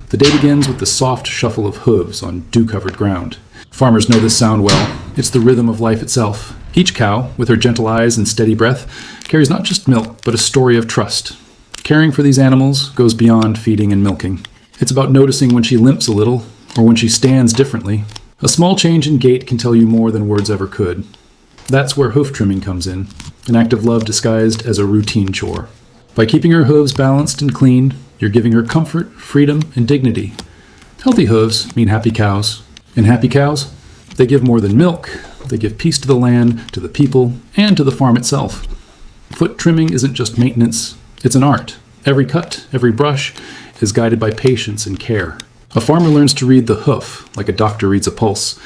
The day begins with the soft shuffle of hooves on dew-covered ground. Farmers know this sound well. It's the rhythm of life itself. Each cow, with her gentle eyes and steady breath, carries not just milk, but a story of trust. Caring for these animals goes beyond feeding and milking. It's about noticing when she limps a little, or when she stands differently. A small change in gait can tell you more than words ever could. That's where hoof trimming comes in, an act of love disguised as a routine chore. By keeping her hooves balanced and clean, you're giving her comfort, freedom, and dignity. Healthy hooves mean happy cows. And happy cows? They give more than milk. They give peace to the land, to the people, and to the farm itself. Foot trimming isn't just maintenance, it's an art. Every cut, every brush is guided by patience and care. A farmer learns to read the hoof like a doctor reads a pulse.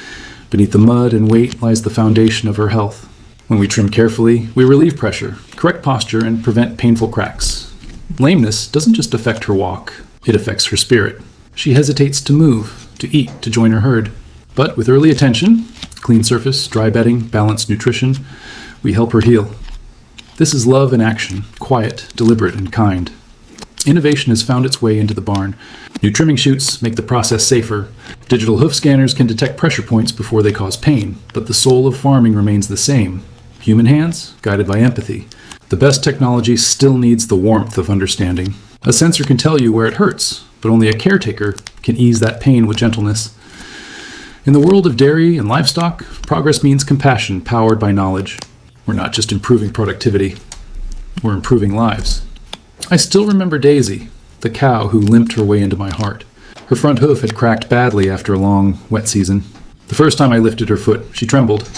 Beneath the mud and weight lies the foundation of her health. When we trim carefully, we relieve pressure, correct posture, and prevent painful cracks. Lameness doesn't just affect her walk, it affects her spirit. She hesitates to move, to eat, to join her herd. But with early attention, clean surface, dry bedding, balanced nutrition, we help her heal. This is love in action, quiet, deliberate, and kind. Innovation has found its way into the barn. New trimming chutes make the process safer. Digital hoof scanners can detect pressure points before they cause pain, but the soul of farming remains the same. Human hands, guided by empathy. The best technology still needs the warmth of understanding. A sensor can tell you where it hurts, but only a caretaker can ease that pain with gentleness. In the world of dairy and livestock, progress means compassion powered by knowledge. We're not just improving productivity, we're improving lives. I still remember Daisy, the cow who limped her way into my heart. Her front hoof had cracked badly after a long, wet season. The first time I lifted her foot, she trembled.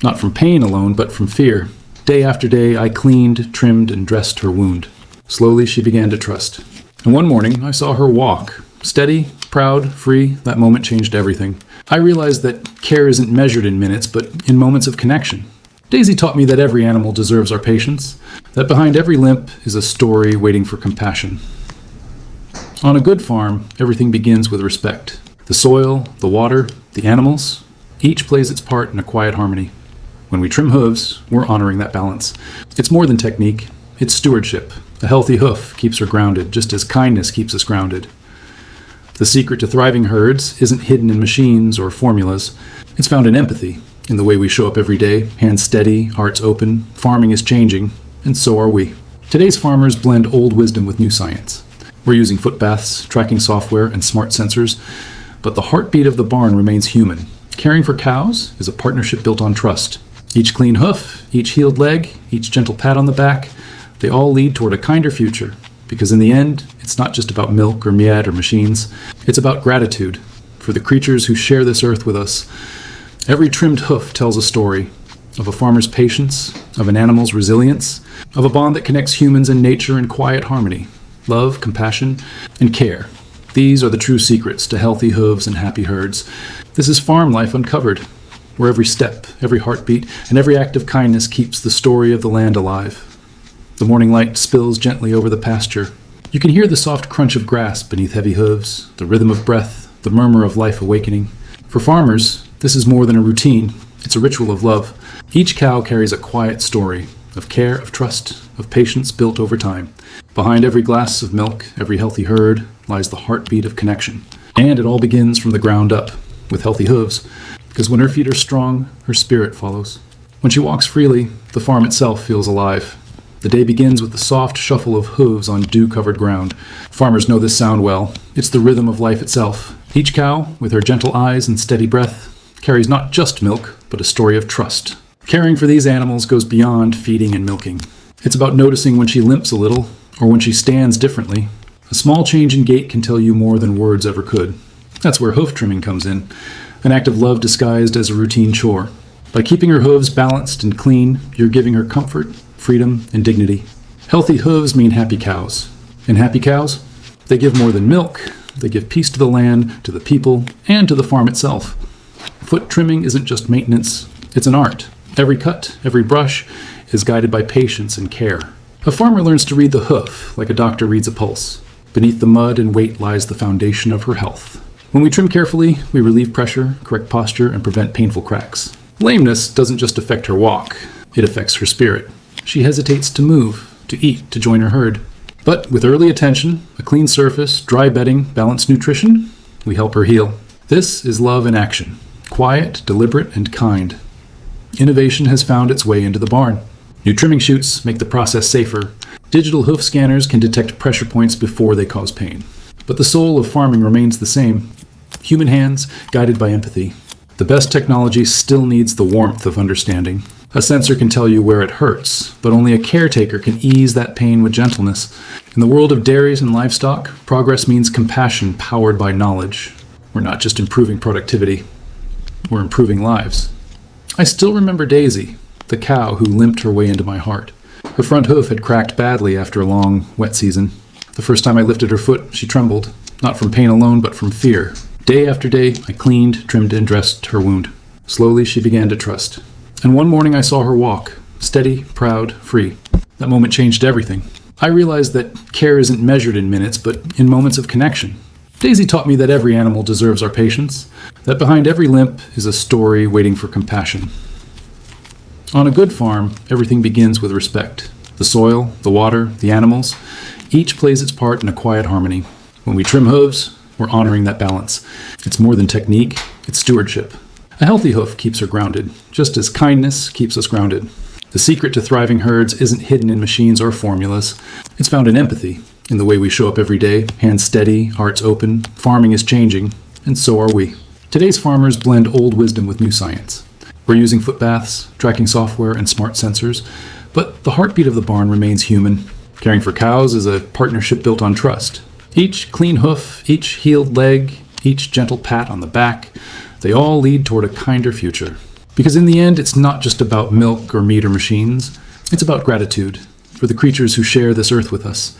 Not from pain alone, but from fear. Day after day, I cleaned, trimmed, and dressed her wound. Slowly, she began to trust. And one morning, I saw her walk. Steady, proud, free. That moment changed everything. I realized that care isn't measured in minutes, but in moments of connection. Daisy taught me that every animal deserves our patience, that behind every limp is a story waiting for compassion. On a good farm, everything begins with respect. The soil, the water, the animals, each plays its part in a quiet harmony. When we trim hooves, we're honoring that balance. It's more than technique, it's stewardship. A healthy hoof keeps her grounded, just as kindness keeps us grounded. The secret to thriving herds isn't hidden in machines or formulas. It's found in empathy, in the way we show up every day, hands steady, hearts open. Farming is changing, and so are we. Today's farmers blend old wisdom with new science. We're using foot baths, tracking software, and smart sensors, but the heartbeat of the barn remains human. Caring for cows is a partnership built on trust. Each clean hoof, each healed leg, each gentle pat on the back, they all lead toward a kinder future. Because in the end, it's not just about milk or miette or machines. It's about gratitude for the creatures who share this earth with us. Every trimmed hoof tells a story of a farmer's patience, of an animal's resilience, of a bond that connects humans and nature in quiet harmony. Love, compassion, and care. These are the true secrets to healthy hooves and happy herds. This is farm life uncovered, where every step, every heartbeat, and every act of kindness keeps the story of the land alive. The morning light spills gently over the pasture. You can hear the soft crunch of grass beneath heavy hooves, the rhythm of breath, the murmur of life awakening. For farmers, this is more than a routine. It's a ritual of love. Each cow carries a quiet story of care, of trust, of patience built over time. Behind every glass of milk, every healthy herd, lies the heartbeat of connection. And it all begins from the ground up, with healthy hooves, because when her feet are strong, her spirit follows. When she walks freely, the farm itself feels alive. The day begins with the soft shuffle of hooves on dew-covered ground. Farmers know this sound well. It's the rhythm of life itself. Each cow, with her gentle eyes and steady breath, carries not just milk, but a story of trust. Caring for these animals goes beyond feeding and milking. It's about noticing when she limps a little, or when she stands differently. A small change in gait can tell you more than words ever could. That's where hoof trimming comes in, an act of love disguised as a routine chore. By keeping her hooves balanced and clean, you're giving her comfort, freedom, and dignity. Healthy hooves mean happy cows. And happy cows? They give more than milk. They give peace to the land, to the people, and to the farm itself. Foot trimming isn't just maintenance, it's an art. Every cut, every brush is guided by patience and care. A farmer learns to read the hoof like a doctor reads a pulse. Beneath the mud and weight lies the foundation of her health. When we trim carefully, we relieve pressure, correct posture, and prevent painful cracks. Lameness doesn't just affect her walk, it affects her spirit. She hesitates to move, to eat, to join her herd. But with early attention, a clean surface, dry bedding, balanced nutrition, we help her heal. This is love in action. Quiet, deliberate, and kind. Innovation has found its way into the barn. New trimming chutes make the process safer. Digital hoof scanners can detect pressure points before they cause pain. But the soul of farming remains the same. Human hands, guided by empathy. The best technology still needs the warmth of understanding. A sensor can tell you where it hurts, but only a caretaker can ease that pain with gentleness. In the world of dairies and livestock, progress means compassion powered by knowledge. We're not just improving productivity, we're improving lives. I still remember Daisy, the cow who limped her way into my heart. Her front hoof had cracked badly after a long, wet season. The first time I lifted her foot, she trembled, not from pain alone, but from fear. Day after day, I cleaned, trimmed, and dressed her wound. Slowly, she began to trust. And one morning I saw her walk, steady, proud, free. That moment changed everything. I realized that care isn't measured in minutes, but in moments of connection. Daisy taught me that every animal deserves our patience, that behind every limp is a story waiting for compassion. On a good farm, everything begins with respect. The soil, the water, the animals, each plays its part in a quiet harmony. When we trim hooves, we're honoring that balance. It's more than technique, it's stewardship. A healthy hoof keeps her grounded, just as kindness keeps us grounded. The secret to thriving herds isn't hidden in machines or formulas. It's found in empathy, in the way we show up every day, hands steady, hearts open. Farming is changing, and so are we. Today's farmers blend old wisdom with new science. We're using footbaths, tracking software, and smart sensors, but the heartbeat of the barn remains human. Caring for cows is a partnership built on trust. Each clean hoof, each healed leg, each gentle pat on the back, they all lead toward a kinder future. Because in the end, it's not just about milk or meat or machines. It's about gratitude for the creatures who share this earth with us.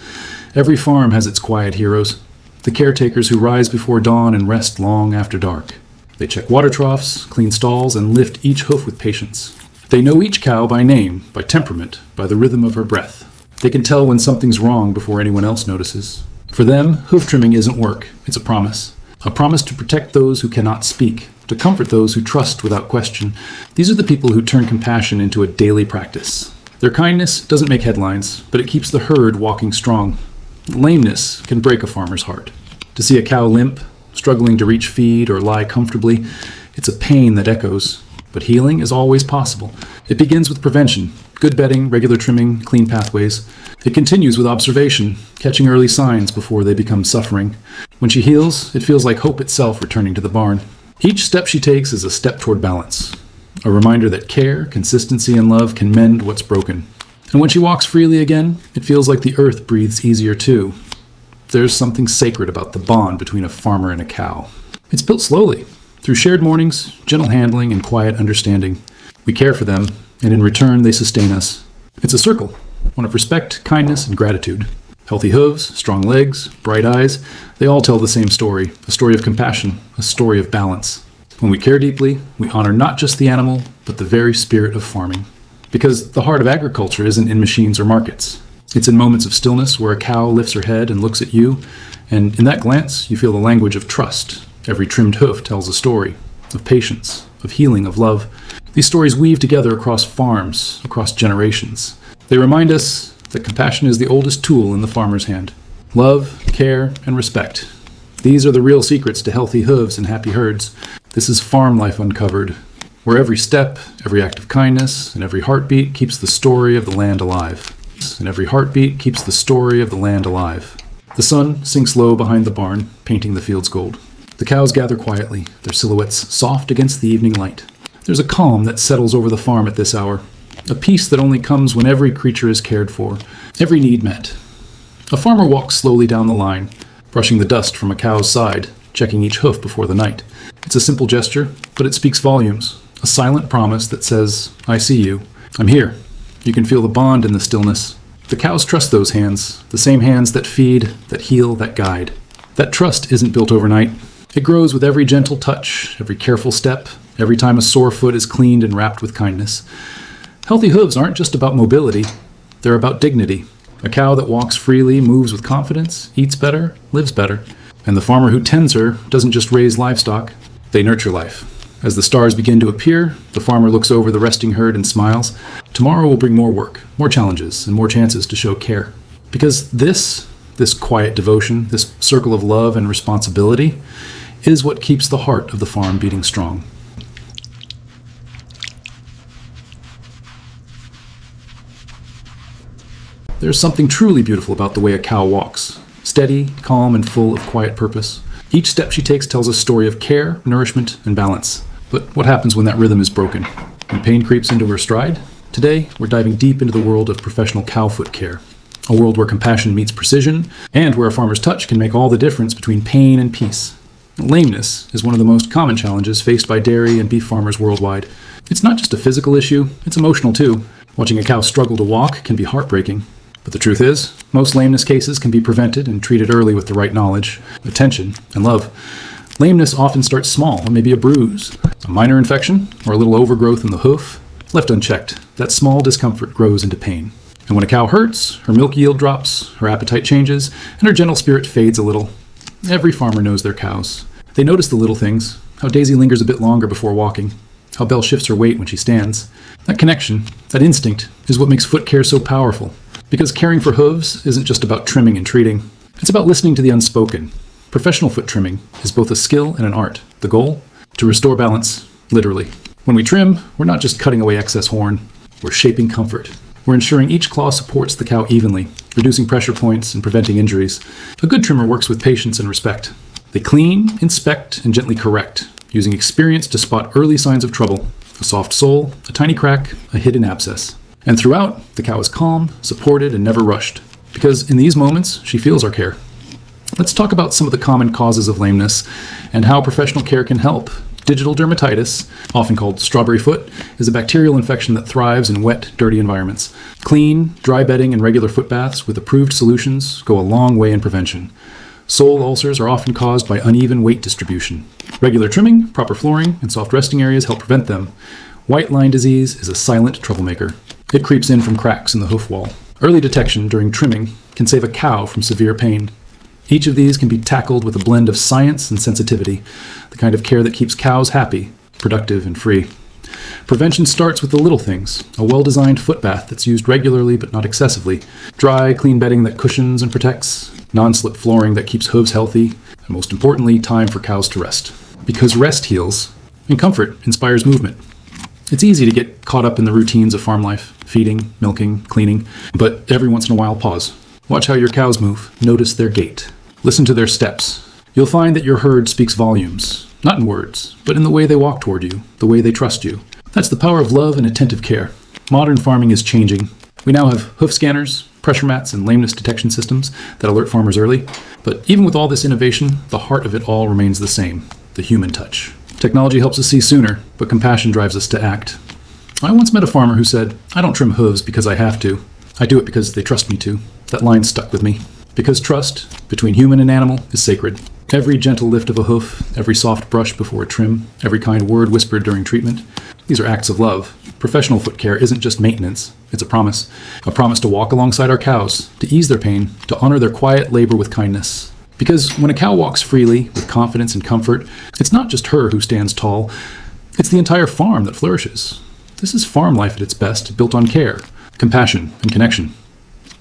Every farm has its quiet heroes, the caretakers who rise before dawn and rest long after dark. They check water troughs, clean stalls, and lift each hoof with patience. They know each cow by name, by temperament, by the rhythm of her breath. They can tell when something's wrong before anyone else notices. For them, hoof trimming isn't work, it's a promise. A promise to protect those who cannot speak, to comfort those who trust without question. These are the people who turn compassion into a daily practice. Their kindness doesn't make headlines, but it keeps the herd walking strong. Lameness can break a farmer's heart. To see a cow limp, struggling to reach feed or lie comfortably, it's a pain that echoes. But healing is always possible. It begins with prevention, good bedding, regular trimming, clean pathways. It continues with observation, catching early signs before they become suffering. When she heals, it feels like hope itself returning to the barn. Each step she takes is a step toward balance, a reminder that care, consistency, and love can mend what's broken. And when she walks freely again, it feels like the earth breathes easier too. There's something sacred about the bond between a farmer and a cow. It's built slowly, through shared mornings, gentle handling, and quiet understanding. We care for them, and in return they sustain us. It's a circle, one of respect, kindness, and gratitude. Healthy hooves, strong legs, bright eyes, they all tell the same story, a story of compassion, a story of balance. When we care deeply, we honor not just the animal, but the very spirit of farming. Because the heart of agriculture isn't in machines or markets. It's in moments of stillness where a cow lifts her head and looks at you, and in that glance, you feel the language of trust. Every trimmed hoof tells a story of patience, of healing, of love. These stories weave together across farms, across generations. They remind us that compassion is the oldest tool in the farmer's hand. Love, care, and respect. These are the real secrets to healthy hooves and happy herds. This is farm life uncovered, where every step, every act of kindness, and every heartbeat keeps the story of the land alive. And every heartbeat keeps the story of the land alive. The sun sinks low behind the barn, painting the fields gold. The cows gather quietly, their silhouettes soft against the evening light. There's a calm that settles over the farm at this hour, a peace that only comes when every creature is cared for, every need met. A farmer walks slowly down the line, brushing the dust from a cow's side, checking each hoof before the night. It's a simple gesture, but it speaks volumes, a silent promise that says, I see you, I'm here. You can feel the bond in the stillness. The cows trust those hands, the same hands that feed, that heal, that guide. That trust isn't built overnight. It grows with every gentle touch, every careful step, every time a sore foot is cleaned and wrapped with kindness. Healthy hooves aren't just about mobility, they're about dignity. A cow that walks freely, moves with confidence, eats better, lives better. And the farmer who tends her doesn't just raise livestock, they nurture life. As the stars begin to appear, the farmer looks over the resting herd and smiles. Tomorrow will bring more work, more challenges, and more chances to show care. Because this quiet devotion, this circle of love and responsibility, is what keeps the heart of the farm beating strong. There's something truly beautiful about the way a cow walks. Steady, calm, and full of quiet purpose. Each step she takes tells a story of care, nourishment, and balance. But what happens when that rhythm is broken? When pain creeps into her stride? Today, we're diving deep into the world of professional cowfoot care. A world where compassion meets precision, and where a farmer's touch can make all the difference between pain and peace. Lameness is one of the most common challenges faced by dairy and beef farmers worldwide. It's not just a physical issue, it's emotional too. Watching a cow struggle to walk can be heartbreaking. But the truth is, most lameness cases can be prevented and treated early with the right knowledge, attention, and love. Lameness often starts small, maybe a bruise, a minor infection, or a little overgrowth in the hoof. Left unchecked, that small discomfort grows into pain. And when a cow hurts, her milk yield drops, her appetite changes, and her gentle spirit fades a little. Every farmer knows their cows. They notice the little things, how Daisy lingers a bit longer before walking, how Belle shifts her weight when she stands. That connection, that instinct, is what makes foot care so powerful. Because caring for hooves isn't just about trimming and treating. It's about listening to the unspoken. Professional foot trimming is both a skill and an art. The goal? To restore balance, literally. When we trim, we're not just cutting away excess horn. We're shaping comfort. We're ensuring each claw supports the cow evenly, reducing pressure points and preventing injuries. A good trimmer works with patience and respect. They clean, inspect, and gently correct, using experience to spot early signs of trouble. A soft sole, a tiny crack, a hidden abscess. And throughout, the cow is calm, supported, and never rushed. Because in these moments, she feels our care. Let's talk about some of the common causes of lameness and how professional care can help. Digital dermatitis, often called strawberry foot, is a bacterial infection that thrives in wet, dirty environments. Clean, dry bedding and regular foot baths with approved solutions go a long way in prevention. Sole ulcers are often caused by uneven weight distribution. Regular trimming, proper flooring, and soft resting areas help prevent them. White line disease is a silent troublemaker. It creeps in from cracks in the hoof wall. Early detection during trimming can save a cow from severe pain. Each of these can be tackled with a blend of science and sensitivity, the kind of care that keeps cows happy, productive, and free. Prevention starts with the little things, a well-designed foot bath that's used regularly but not excessively, dry, clean bedding that cushions and protects, non-slip flooring that keeps hooves healthy, and most importantly, time for cows to rest. Because rest heals, and comfort inspires movement. It's easy to get caught up in the routines of farm life, feeding, milking, cleaning, but every once in a while, pause. Watch how your cows move. Notice their gait. Listen to their steps. You'll find that your herd speaks volumes, not in words, but in the way they walk toward you, the way they trust you. That's the power of love and attentive care. Modern farming is changing. We now have hoof scanners, pressure mats, and lameness detection systems that alert farmers early. But even with all this innovation, the heart of it all remains the same, the human touch. Technology helps us see sooner, but compassion drives us to act. I once met a farmer who said, "I don't trim hooves because I have to. I do it because they trust me to." That line stuck with me. Because trust, between human and animal, is sacred. Every gentle lift of a hoof, every soft brush before a trim, every kind word whispered during treatment, these are acts of love. Professional foot care isn't just maintenance, it's a promise. A promise to walk alongside our cows, to ease their pain, to honor their quiet labor with kindness. Because when a cow walks freely, with confidence and comfort, it's not just her who stands tall, it's the entire farm that flourishes. This is farm life at its best, built on care, compassion, and connection.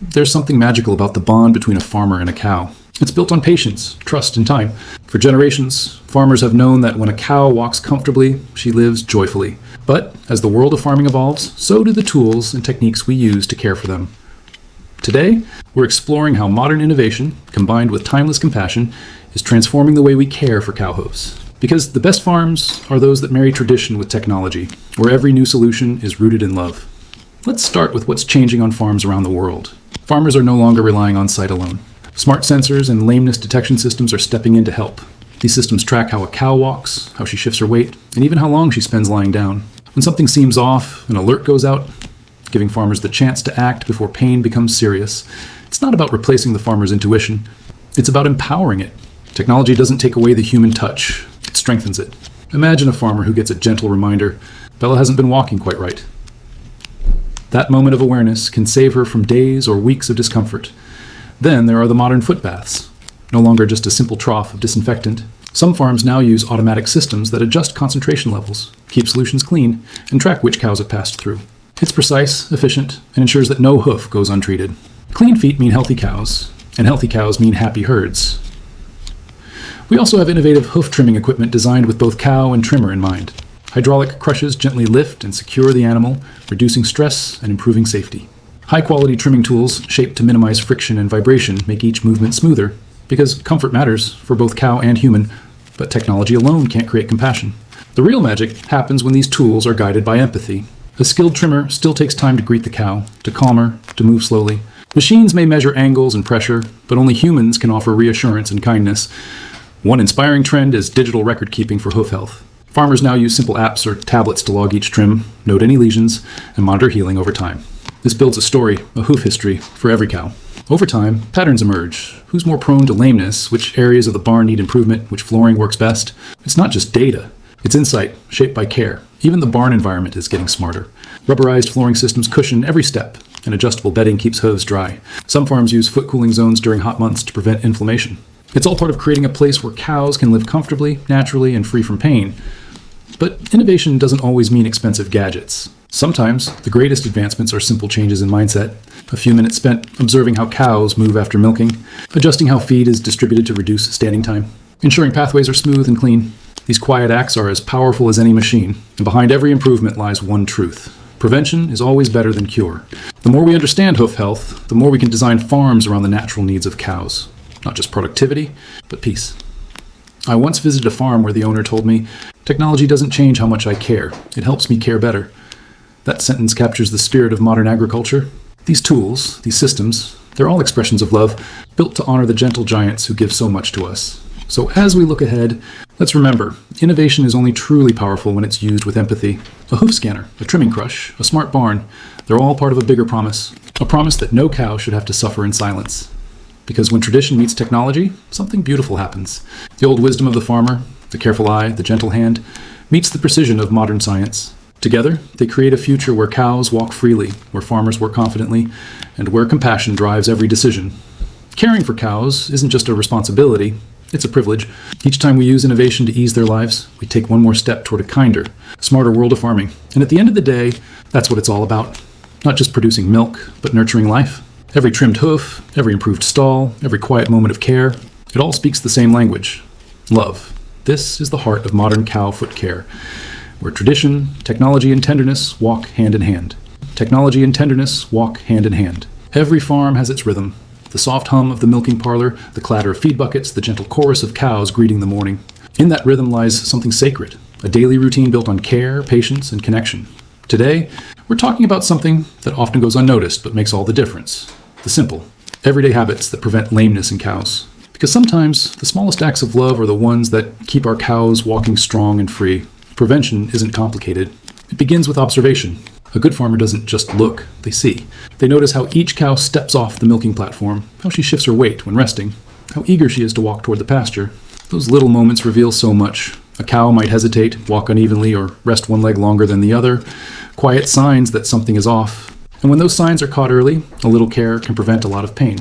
There's something magical about the bond between a farmer and a cow. It's built on patience, trust, and time. For generations, farmers have known that when a cow walks comfortably, she lives joyfully. But as the world of farming evolves, so do the tools and techniques we use to care for them. Today, we're exploring how modern innovation, combined with timeless compassion, is transforming the way we care for cow hooves. Because the best farms are those that marry tradition with technology, where every new solution is rooted in love. Let's start with what's changing on farms around the world. Farmers are no longer relying on sight alone. Smart sensors and lameness detection systems are stepping in to help. These systems track how a cow walks, how she shifts her weight, and even how long she spends lying down. When something seems off, an alert goes out, giving farmers the chance to act before pain becomes serious. It's not about replacing the farmer's intuition. It's about empowering it. Technology doesn't take away the human touch. It strengthens it. Imagine a farmer who gets a gentle reminder, Bella hasn't been walking quite right. That moment of awareness can save her from days or weeks of discomfort. Then there are the modern foot baths, no longer just a simple trough of disinfectant. Some farms now use automatic systems that adjust concentration levels, keep solutions clean, and track which cows have passed through. It's precise, efficient, and ensures that no hoof goes untreated. Clean feet mean healthy cows, and healthy cows mean happy herds. We also have innovative hoof trimming equipment designed with both cow and trimmer in mind. Hydraulic crushes gently lift and secure the animal, reducing stress and improving safety. High-quality trimming tools shaped to minimize friction and vibration make each movement smoother, because comfort matters for both cow and human, but technology alone can't create compassion. The real magic happens when these tools are guided by empathy. A skilled trimmer still takes time to greet the cow, to calm her, to move slowly. Machines may measure angles and pressure, but only humans can offer reassurance and kindness. One inspiring trend is digital record keeping for hoof health. Farmers now use simple apps or tablets to log each trim, note any lesions, and monitor healing over time. This builds a story, a hoof history, for every cow. Over time, patterns emerge. Who's more prone to lameness? Which areas of the barn need improvement? Which flooring works best? It's not just data. It's insight, shaped by care. Even the barn environment is getting smarter. Rubberized flooring systems cushion every step, and adjustable bedding keeps hooves dry. Some farms use foot cooling zones during hot months to prevent inflammation. It's all part of creating a place where cows can live comfortably, naturally, and free from pain. But innovation doesn't always mean expensive gadgets. Sometimes, the greatest advancements are simple changes in mindset. A few minutes spent observing how cows move after milking, adjusting how feed is distributed to reduce standing time, ensuring pathways are smooth and clean. These quiet acts are as powerful as any machine, and behind every improvement lies one truth. Prevention is always better than cure. The more we understand hoof health, the more we can design farms around the natural needs of cows. Not just productivity, but peace. I once visited a farm where the owner told me, "Technology doesn't change how much I care. It helps me care better." That sentence captures the spirit of modern agriculture. These tools, these systems, they're all expressions of love, built to honor the gentle giants who give so much to us. So as we look ahead, let's remember, innovation is only truly powerful when it's used with empathy. A hoof scanner, a trimming crush, a smart barn, they're all part of a bigger promise. A promise that no cow should have to suffer in silence. Because when tradition meets technology, something beautiful happens. The old wisdom of the farmer, the careful eye, the gentle hand, meets the precision of modern science. Together, they create a future where cows walk freely, where farmers work confidently, and where compassion drives every decision. Caring for cows isn't just a responsibility, it's a privilege. Each time we use innovation to ease their lives, we take one more step toward a kinder, smarter world of farming. And at the end of the day, that's what it's all about. Not just producing milk, but nurturing life. Every trimmed hoof, every improved stall, every quiet moment of care, it all speaks the same language. Love. This is the heart of modern cow foot care, where tradition, technology, and tenderness walk hand in hand. Technology and tenderness walk hand in hand. Every farm has its rhythm. The soft hum of the milking parlor, the clatter of feed buckets, the gentle chorus of cows greeting the morning. In that rhythm lies something sacred, a daily routine built on care, patience, and connection. Today, we're talking about something that often goes unnoticed but makes all the difference. The simple, everyday habits that prevent lameness in cows. Because sometimes the smallest acts of love are the ones that keep our cows walking strong and free. Prevention isn't complicated. It begins with observation. A good farmer doesn't just look, they see. They notice how each cow steps off the milking platform, how she shifts her weight when resting, how eager she is to walk toward the pasture. Those little moments reveal so much. A cow might hesitate, walk unevenly, or rest one leg longer than the other. Quiet signs that something is off. And when those signs are caught early, a little care can prevent a lot of pain.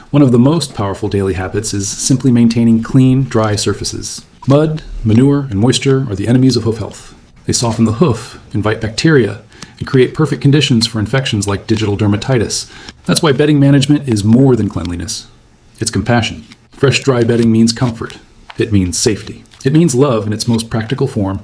One of the most powerful daily habits is simply maintaining clean, dry surfaces. Mud, manure, and moisture are the enemies of hoof health. They soften the hoof, invite bacteria, and create perfect conditions for infections like digital dermatitis. That's why bedding management is more than cleanliness. It's compassion. Fresh, dry bedding means comfort. It means safety. It means love in its most practical form.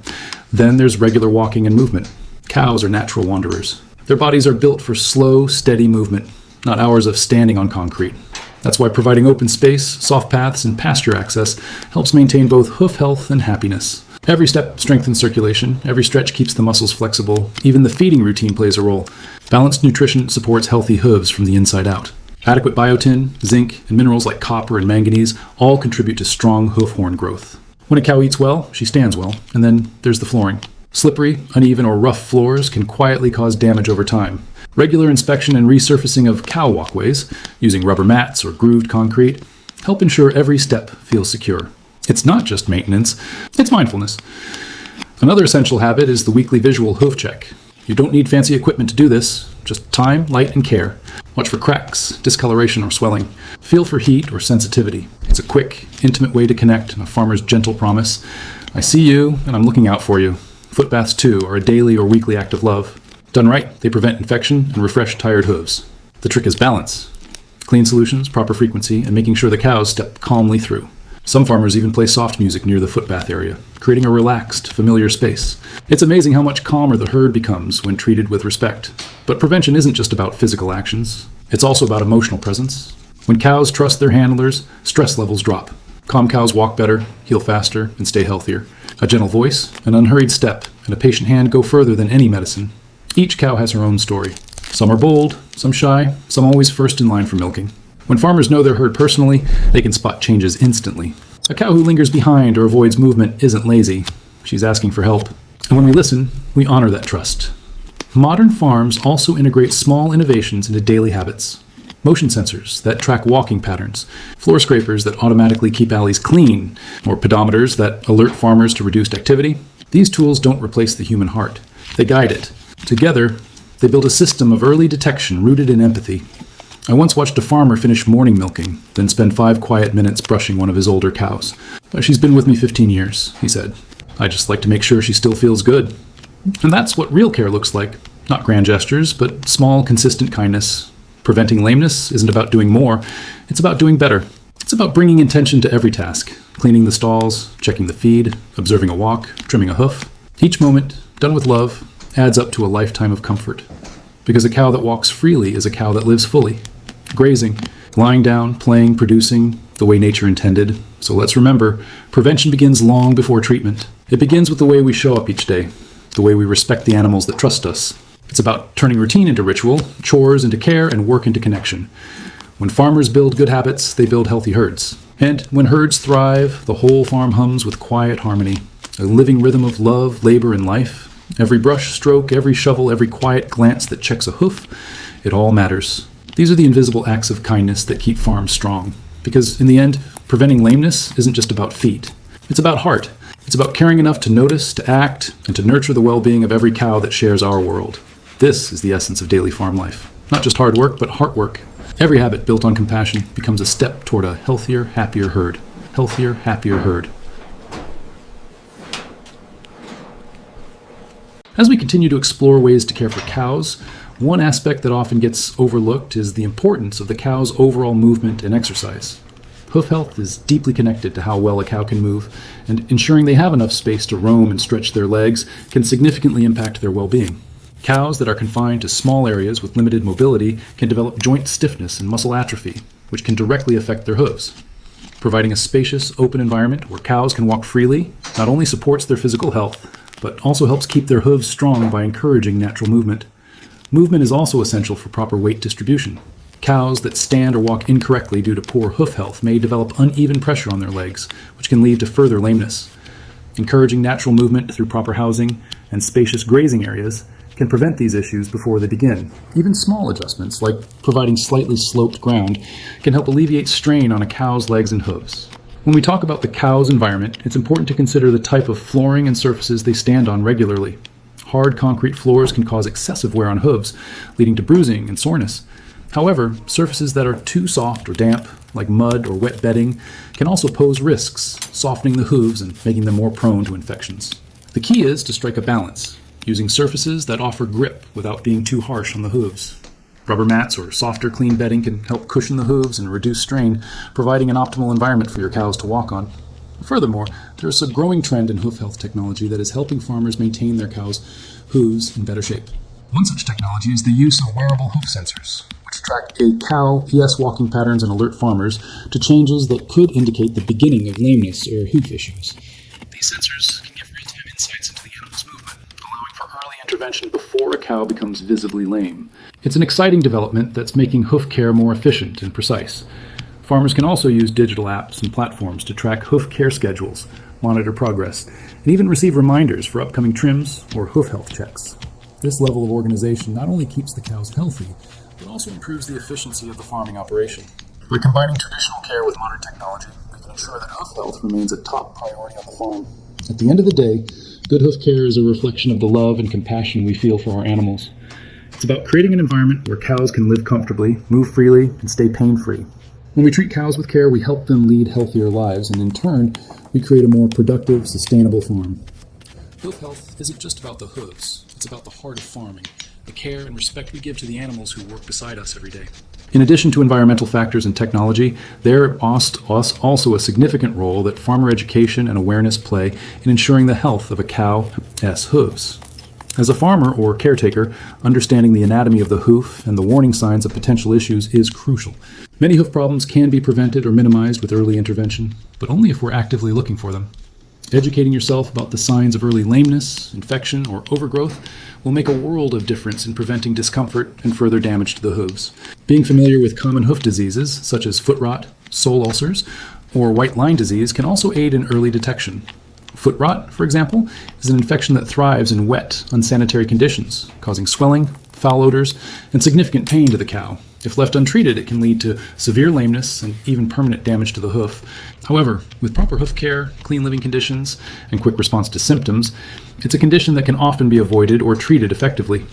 Then there's regular walking and movement. Cows are natural wanderers. Their bodies are built for slow, steady movement, not hours of standing on concrete. That's why providing open space, soft paths, and pasture access helps maintain both hoof health and happiness. Every step strengthens circulation, every stretch keeps the muscles flexible, even the feeding routine plays a role. Balanced nutrition supports healthy hooves from the inside out. Adequate biotin, zinc, and minerals like copper and manganese all contribute to strong hoof horn growth. When a cow eats well, she stands well, and then there's the flooring. Slippery, uneven, or rough floors can quietly cause damage over time. Regular inspection and resurfacing of cow walkways, using rubber mats or grooved concrete, help ensure every step feels secure. It's not just maintenance, it's mindfulness. Another essential habit is the weekly visual hoof check. You don't need fancy equipment to do this, just time, light, and care. Watch for cracks, discoloration, or swelling. Feel for heat or sensitivity. It's a quick, intimate way to connect and a farmer's gentle promise. I see you, and I'm looking out for you. Foot baths, too, are a daily or weekly act of love. Done right, they prevent infection and refresh tired hooves. The trick is balance. Clean solutions, proper frequency, and making sure the cows step calmly through. Some farmers even play soft music near the footbath area, creating a relaxed, familiar space. It's amazing how much calmer the herd becomes when treated with respect. But prevention isn't just about physical actions. It's also about emotional presence. When cows trust their handlers, stress levels drop. Calm cows walk better, heal faster, and stay healthier. A gentle voice, an unhurried step, and a patient hand go further than any medicine. Each cow has her own story. Some are bold, some shy, some always first in line for milking. When farmers know their herd personally, they can spot changes instantly. A cow who lingers behind or avoids movement isn't lazy. She's asking for help. And when we listen, we honor that trust. Modern farms also integrate small innovations into daily habits. Motion sensors that track walking patterns, floor scrapers that automatically keep alleys clean, or pedometers that alert farmers to reduced activity. These tools don't replace the human heart. They guide it. Together, they build a system of early detection rooted in empathy. I once watched a farmer finish morning milking, then spend 5 quiet minutes brushing one of his older cows. "She's been with me 15 years, he said. "I just like to make sure she still feels good." And that's what real care looks like. Not grand gestures, but small, consistent kindness. Preventing lameness isn't about doing more, it's about doing better. It's about bringing intention to every task. Cleaning the stalls, checking the feed, observing a walk, trimming a hoof. Each moment, done with love, adds up to a lifetime of comfort. Because a cow that walks freely is a cow that lives fully. Grazing, lying down, playing, producing, the way nature intended. So let's remember, prevention begins long before treatment. It begins with the way we show up each day, the way we respect the animals that trust us. It's about turning routine into ritual, chores into care, and work into connection. When farmers build good habits, they build healthy herds. And when herds thrive, the whole farm hums with quiet harmony, a living rhythm of love, labor, and life. Every brush stroke, every shovel, every quiet glance that checks a hoof, it all matters. These are the invisible acts of kindness that keep farms strong. Because in the end, preventing lameness isn't just about feet. It's about heart. It's about caring enough to notice, to act, and to nurture the well-being of every cow that shares our world. This is the essence of daily farm life. Not just hard work, but heart work. Every habit built on compassion becomes a step toward a healthier, happier herd. Healthier, happier herd. As we continue to explore ways to care for cows, one aspect that often gets overlooked is the importance of the cow's overall movement and exercise. Hoof health is deeply connected to how well a cow can move, and ensuring they have enough space to roam and stretch their legs can significantly impact their well-being. Cows that are confined to small areas with limited mobility can develop joint stiffness and muscle atrophy, which can directly affect their hooves. Providing a spacious, open environment where cows can walk freely not only supports their physical health, but also helps keep their hooves strong by encouraging natural movement. Movement is also essential for proper weight distribution. Cows that stand or walk incorrectly due to poor hoof health may develop uneven pressure on their legs, which can lead to further lameness. Encouraging natural movement through proper housing and spacious grazing areas can prevent these issues before they begin. Even small adjustments, like providing slightly sloped ground, can help alleviate strain on a cow's legs and hooves. When we talk about the cow's environment, it's important to consider the type of flooring and surfaces they stand on regularly. Hard concrete floors can cause excessive wear on hooves, leading to bruising and soreness. However, surfaces that are too soft or damp, like mud or wet bedding, can also pose risks, softening the hooves and making them more prone to infections. The key is to strike a balance, using surfaces that offer grip without being too harsh on the hooves. Rubber mats or softer, clean bedding can help cushion the hooves and reduce strain, providing an optimal environment for your cows to walk on. Furthermore, there's a growing trend in hoof health technology that is helping farmers maintain their cows' hooves in better shape. One such technology is the use of wearable hoof sensors, which track a cow's walking patterns and alert farmers to changes that could indicate the beginning of lameness or hoof issues. These sensors can give real-time insights into the animal's movement, allowing for early intervention before a cow becomes visibly lame. It's an exciting development that's making hoof care more efficient and precise. Farmers can also use digital apps and platforms to track hoof care schedules, monitor progress, and even receive reminders for upcoming trims or hoof health checks. This level of organization not only keeps the cows healthy, but also improves the efficiency of the farming operation. By combining traditional care with modern technology, we can ensure that hoof health remains a top priority on the farm. At the end of the day, good hoof care is a reflection of the love and compassion we feel for our animals. It's about creating an environment where cows can live comfortably, move freely, and stay pain-free. When we treat cows with care, we help them lead healthier lives, and in turn, we create a more productive, sustainable farm. Hoof health isn't just about the hooves. It's about the heart of farming, the care and respect we give to the animals who work beside us every day. In addition to environmental factors and technology, there is also a significant role that farmer education and awareness play in ensuring the health of a cow's hooves. As a farmer or caretaker, understanding the anatomy of the hoof and the warning signs of potential issues is crucial. Many hoof problems can be prevented or minimized with early intervention, but only if we're actively looking for them. Educating yourself about the signs of early lameness, infection, or overgrowth will make a world of difference in preventing discomfort and further damage to the hooves. Being familiar with common hoof diseases, such as foot rot, sole ulcers, or white line disease, can also aid in early detection. Foot rot, for example, is an infection that thrives in wet, unsanitary conditions, causing swelling, foul odors, and significant pain to the cow. If left untreated, it can lead to severe lameness and even permanent damage to the hoof. However, with proper hoof care, clean living conditions, and quick response to symptoms, it's a condition that can often be avoided or treated effectively.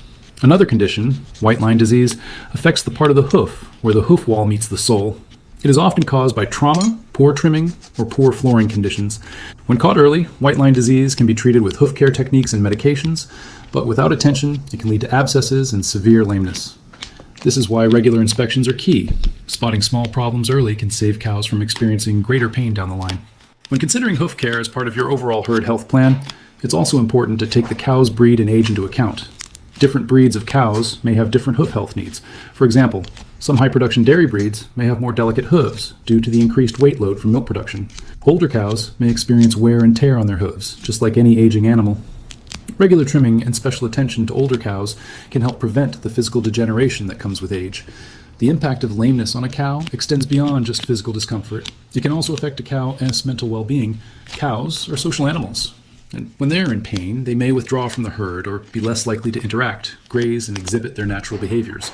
Another condition, white line disease, affects the part of the hoof where the hoof wall meets the sole. It is often caused by trauma, poor trimming, or poor flooring conditions. When caught early, white line disease can be treated with hoof care techniques and medications, but without attention, it can lead to abscesses and severe lameness. This is why regular inspections are key. Spotting small problems early can save cows from experiencing greater pain down the line. When considering hoof care as part of your overall herd health plan, it's also important to take the cow's breed and age into account. Different breeds of cows may have different hoof health needs. For example, some high-production dairy breeds may have more delicate hooves due to the increased weight load from milk production. Older cows may experience wear and tear on their hooves, just like any aging animal. Regular trimming and special attention to older cows can help prevent the physical degeneration that comes with age. The impact of lameness on a cow extends beyond just physical discomfort. It can also affect a cow's mental well-being. Cows are social animals, and when they're in pain, they may withdraw from the herd or be less likely to interact, graze, and exhibit their natural behaviors.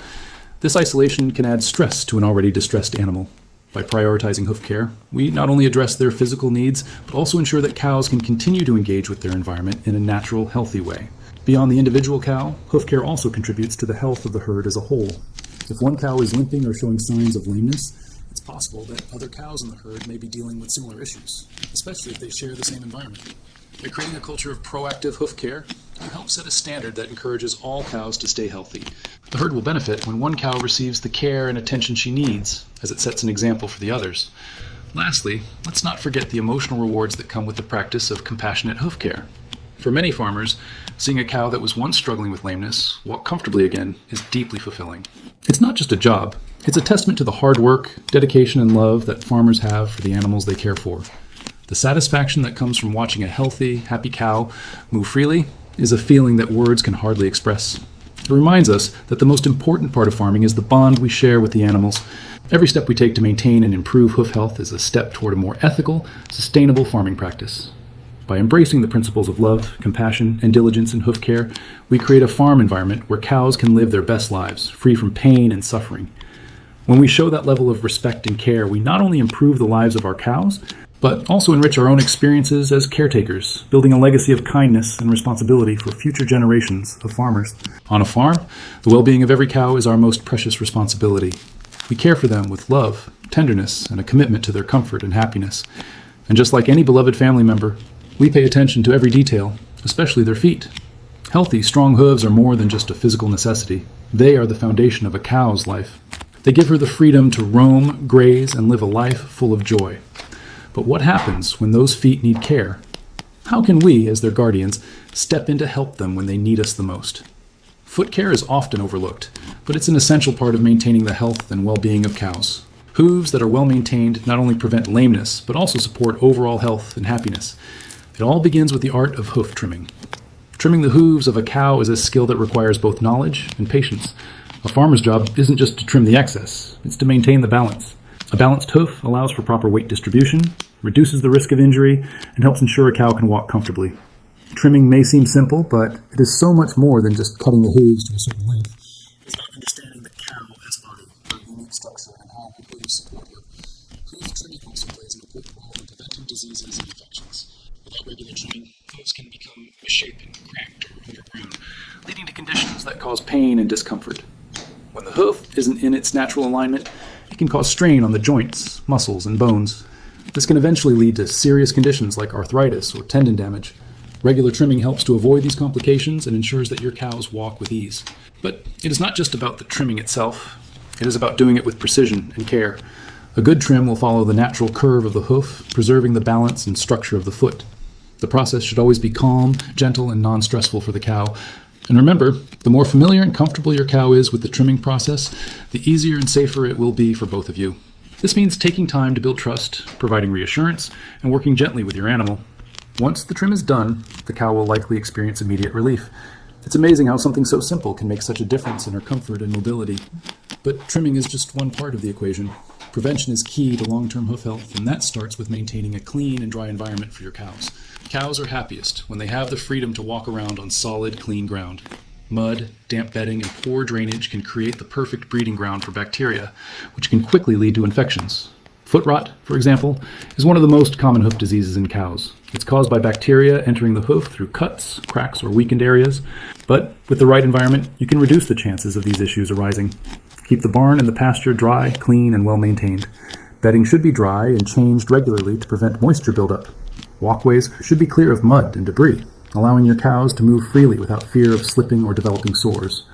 This isolation can add stress to an already distressed animal. By prioritizing hoof care, we not only address their physical needs, but also ensure that cows can continue to engage with their environment in a natural, healthy way. Beyond the individual cow, hoof care also contributes to the health of the herd as a whole. If one cow is limping or showing signs of lameness, it's possible that other cows in the herd may be dealing with similar issues, especially if they share the same environment. By creating a culture of proactive hoof care, you help set a standard that encourages all cows to stay healthy. The herd will benefit when one cow receives the care and attention she needs, as it sets an example for the others. Lastly, let's not forget the emotional rewards that come with the practice of compassionate hoof care. For many farmers, seeing a cow that was once struggling with lameness walk comfortably again is deeply fulfilling. It's not just a job, it's a testament to the hard work, dedication, and love that farmers have for the animals they care for. The satisfaction that comes from watching a healthy, happy cow move freely is a feeling that words can hardly express. It reminds us that the most important part of farming is the bond we share with the animals. Every step we take to maintain and improve hoof health is a step toward a more ethical, sustainable farming practice. By embracing the principles of love, compassion, and diligence in hoof care, we create a farm environment where cows can live their best lives, free from pain and suffering. When we show that level of respect and care, we not only improve the lives of our cows, but also enrich our own experiences as caretakers, building a legacy of kindness and responsibility for future generations of farmers. On a farm, the well-being of every cow is our most precious responsibility. We care for them with love, tenderness, and a commitment to their comfort and happiness. And just like any beloved family member, we pay attention to every detail, especially their feet. Healthy, strong hooves are more than just a physical necessity. They are the foundation of a cow's life. They give her the freedom to roam, graze, and live a life full of joy. But what happens when those feet need care? How can we, as their guardians, step in to help them when they need us the most? Foot care is often overlooked, but it's an essential part of maintaining the health and well-being of cows. Hooves that are well maintained not only prevent lameness, but also support overall health and happiness. It all begins with the art of hoof trimming. Trimming the hooves of a cow is a skill that requires both knowledge and patience. A farmer's job isn't just to trim the excess, it's to maintain the balance. A balanced hoof allows for proper weight distribution, reduces the risk of injury, and helps ensure a cow can walk comfortably. Trimming may seem simple, but it is so much more than just cutting the hooves to a certain length. It's about understanding the cow as a body, her unique structure, and how her hooves support her. Hoof trimming also plays an important role in preventing diseases and infections. Without regular trimming, hooves can become misshapen, cracked, or overgrown, leading to conditions that cause pain and discomfort. When the hoof isn't in its natural alignment, it can cause strain on the joints, muscles, and bones. This can eventually lead to serious conditions like arthritis or tendon damage. Regular trimming helps to avoid these complications and ensures that your cows walk with ease. But it is not just about the trimming itself. It is about doing it with precision and care. A good trim will follow the natural curve of the hoof, preserving the balance and structure of the foot. The process should always be calm, gentle, and non-stressful for the cow. And remember, the more familiar and comfortable your cow is with the trimming process, the easier and safer it will be for both of you. This means taking time to build trust, providing reassurance, and working gently with your animal. Once the trim is done, the cow will likely experience immediate relief. It's amazing how something so simple can make such a difference in her comfort and mobility. But trimming is just one part of the equation. Prevention is key to long-term hoof health, and that starts with maintaining a clean and dry environment for your cows. Cows are happiest when they have the freedom to walk around on solid, clean ground. Mud, damp bedding, and poor drainage can create the perfect breeding ground for bacteria, which can quickly lead to infections. Foot rot, for example, is one of the most common hoof diseases in cows. It's caused by bacteria entering the hoof through cuts, cracks, or weakened areas. But with the right environment, you can reduce the chances of these issues arising. Keep the barn and the pasture dry, clean, and well maintained. Bedding should be dry and changed regularly to prevent moisture buildup. Walkways should be clear of mud and debris, allowing your cows to move freely without fear of slipping or developing sores.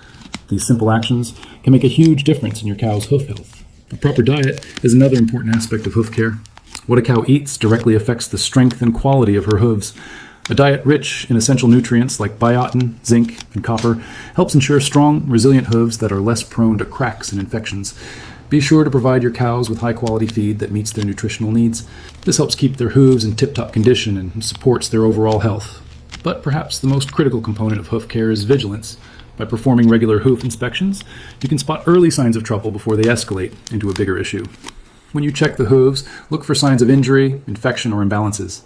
These simple actions can make a huge difference in your cow's hoof health. A proper diet is another important aspect of hoof care. What a cow eats directly affects the strength and quality of her hooves. A diet rich in essential nutrients like biotin, zinc, and copper helps ensure strong, resilient hooves that are less prone to cracks and infections. Be sure to provide your cows with high-quality feed that meets their nutritional needs. This helps keep their hooves in tip-top condition and supports their overall health. But perhaps the most critical component of hoof care is vigilance. By performing regular hoof inspections, you can spot early signs of trouble before they escalate into a bigger issue. When you check the hooves, look for signs of injury, infection, or imbalances.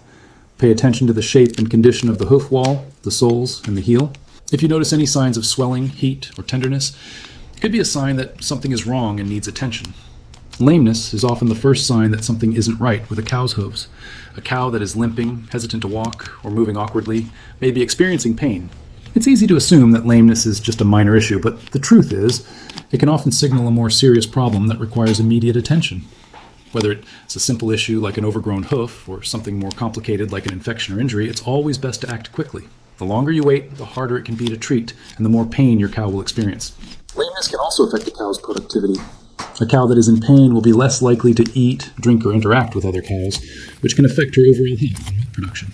Pay attention to the shape and condition of the hoof wall, the soles, and the heel. If you notice any signs of swelling, heat, or tenderness, it could be a sign that something is wrong and needs attention. Lameness is often the first sign that something isn't right with a cow's hooves. A cow that is limping, hesitant to walk, or moving awkwardly may be experiencing pain. It's easy to assume that lameness is just a minor issue, but the truth is, it can often signal a more serious problem that requires immediate attention. Whether it's a simple issue like an overgrown hoof or something more complicated like an infection or injury, it's always best to act quickly. The longer you wait, the harder it can be to treat, and the more pain your cow will experience. Lameness can also affect a cow's productivity. A cow that is in pain will be less likely to eat, drink, or interact with other cows, which can affect her overall health and milk production.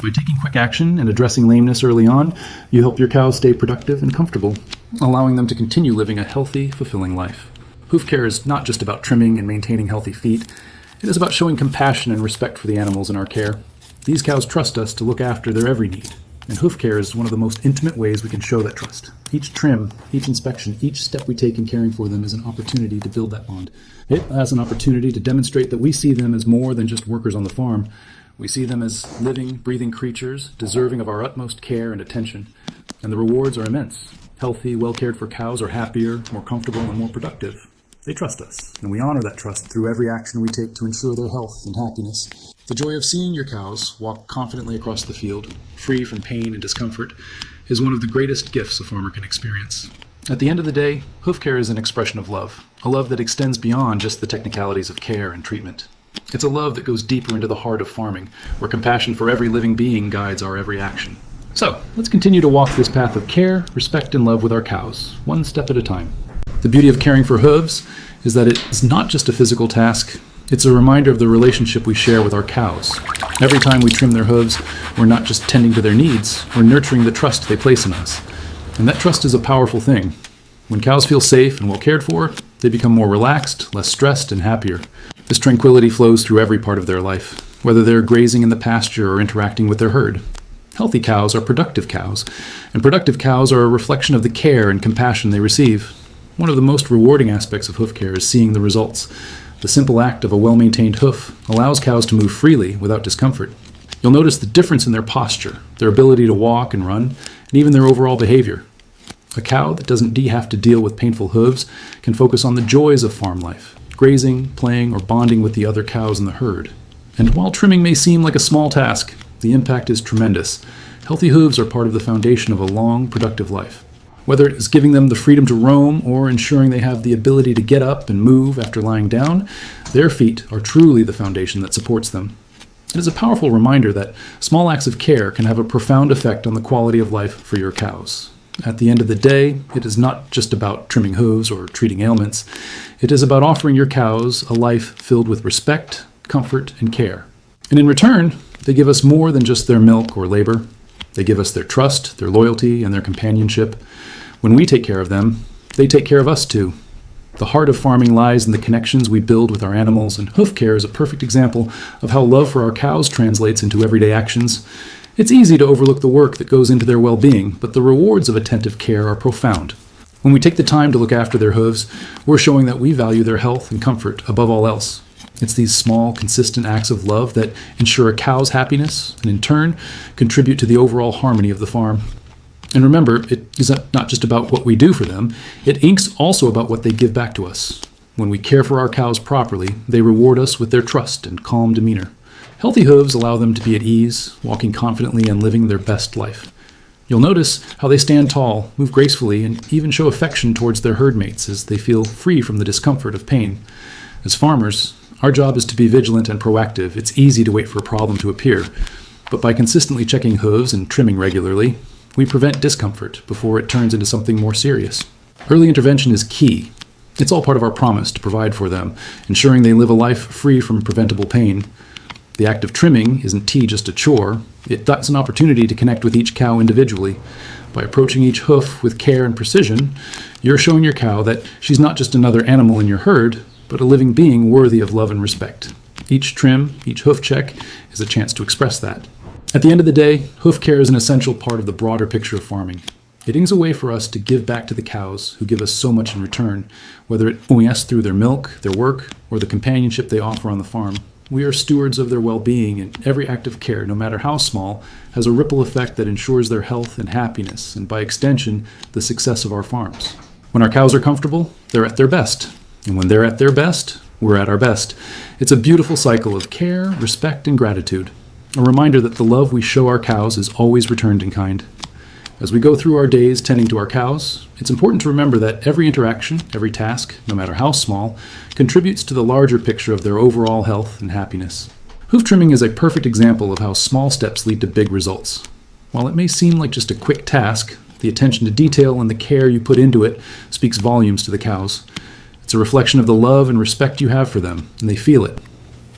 By taking quick action and addressing lameness early on, you help your cows stay productive and comfortable, allowing them to continue living a healthy, fulfilling life. Hoof care is not just about trimming and maintaining healthy feet. It is about showing compassion and respect for the animals in our care. These cows trust us to look after their every need, and hoof care is one of the most intimate ways we can show that trust. Each trim, each inspection, each step we take in caring for them is an opportunity to build that bond. It has an opportunity to demonstrate that we see them as more than just workers on the farm. We see them as living, breathing creatures, deserving of our utmost care and attention. And the rewards are immense. Healthy, well-cared-for cows are happier, more comfortable, and more productive. They trust us, and we honor that trust through every action we take to ensure their health and happiness. The joy of seeing your cows walk confidently across the field, free from pain and discomfort, is one of the greatest gifts a farmer can experience. At the end of the day, hoof care is an expression of love, a love that extends beyond just the technicalities of care and treatment. It's a love that goes deeper into the heart of farming, where compassion for every living being guides our every action. So, let's continue to walk this path of care, respect, and love with our cows, one step at a time. The beauty of caring for hooves is that it is not just a physical task, it's a reminder of the relationship we share with our cows. Every time we trim their hooves, we're not just tending to their needs, we're nurturing the trust they place in us. And that trust is a powerful thing. When cows feel safe and well cared for, they become more relaxed, less stressed, and happier. This tranquility flows through every part of their life, whether they're grazing in the pasture or interacting with their herd. Healthy cows are productive cows, and productive cows are a reflection of the care and compassion they receive. One of the most rewarding aspects of hoof care is seeing the results. The simple act of a well-maintained hoof allows cows to move freely without discomfort. You'll notice the difference in their posture, their ability to walk and run, and even their overall behavior. A cow that doesn't have to deal with painful hooves can focus on the joys of farm life, grazing, playing, or bonding with the other cows in the herd. And while trimming may seem like a small task, the impact is tremendous. Healthy hooves are part of the foundation of a long, productive life. Whether it is giving them the freedom to roam or ensuring they have the ability to get up and move after lying down, their feet are truly the foundation that supports them. It is a powerful reminder that small acts of care can have a profound effect on the quality of life for your cows. At the end of the day, it is not just about trimming hooves or treating ailments. It is about offering your cows a life filled with respect, comfort, and care. And in return, they give us more than just their milk or labor. They give us their trust, their loyalty, and their companionship. When we take care of them, they take care of us too. The heart of farming lies in the connections we build with our animals, and hoof care is a perfect example of how love for our cows translates into everyday actions. It's easy to overlook the work that goes into their well-being, but the rewards of attentive care are profound. When we take the time to look after their hooves, we're showing that we value their health and comfort above all else. It's these small, consistent acts of love that ensure a cow's happiness and, in turn, contribute to the overall harmony of the farm. And remember, it is not just about what we do for them, it's also about what they give back to us. When we care for our cows properly, they reward us with their trust and calm demeanor. Healthy hooves allow them to be at ease, walking confidently and living their best life. You'll notice how they stand tall, move gracefully, and even show affection towards their herd mates as they feel free from the discomfort of pain. As farmers, our job is to be vigilant and proactive. It's easy to wait for a problem to appear, but by consistently checking hooves and trimming regularly, we prevent discomfort before it turns into something more serious. Early intervention is key. It's all part of our promise to provide for them, ensuring they live a life free from preventable pain. The act of trimming isn't just a chore, it's an opportunity to connect with each cow individually. By approaching each hoof with care and precision, you're showing your cow that she's not just another animal in your herd, but a living being worthy of love and respect. Each trim, each hoof check is a chance to express that. At the end of the day, hoof care is an essential part of the broader picture of farming. It is a way for us to give back to the cows who give us so much in return, whether it is through their milk, their work, or the companionship they offer on the farm. We are stewards of their well-being, and every act of care, no matter how small, has a ripple effect that ensures their health and happiness, and by extension, the success of our farms. When our cows are comfortable, they're at their best. And when they're at their best, we're at our best. It's a beautiful cycle of care, respect, and gratitude. A reminder that the love we show our cows is always returned in kind. As we go through our days tending to our cows, it's important to remember that every interaction, every task, no matter how small, contributes to the larger picture of their overall health and happiness. Hoof trimming is a perfect example of how small steps lead to big results. While it may seem like just a quick task, the attention to detail and the care you put into it speaks volumes to the cows. It's a reflection of the love and respect you have for them, and they feel it.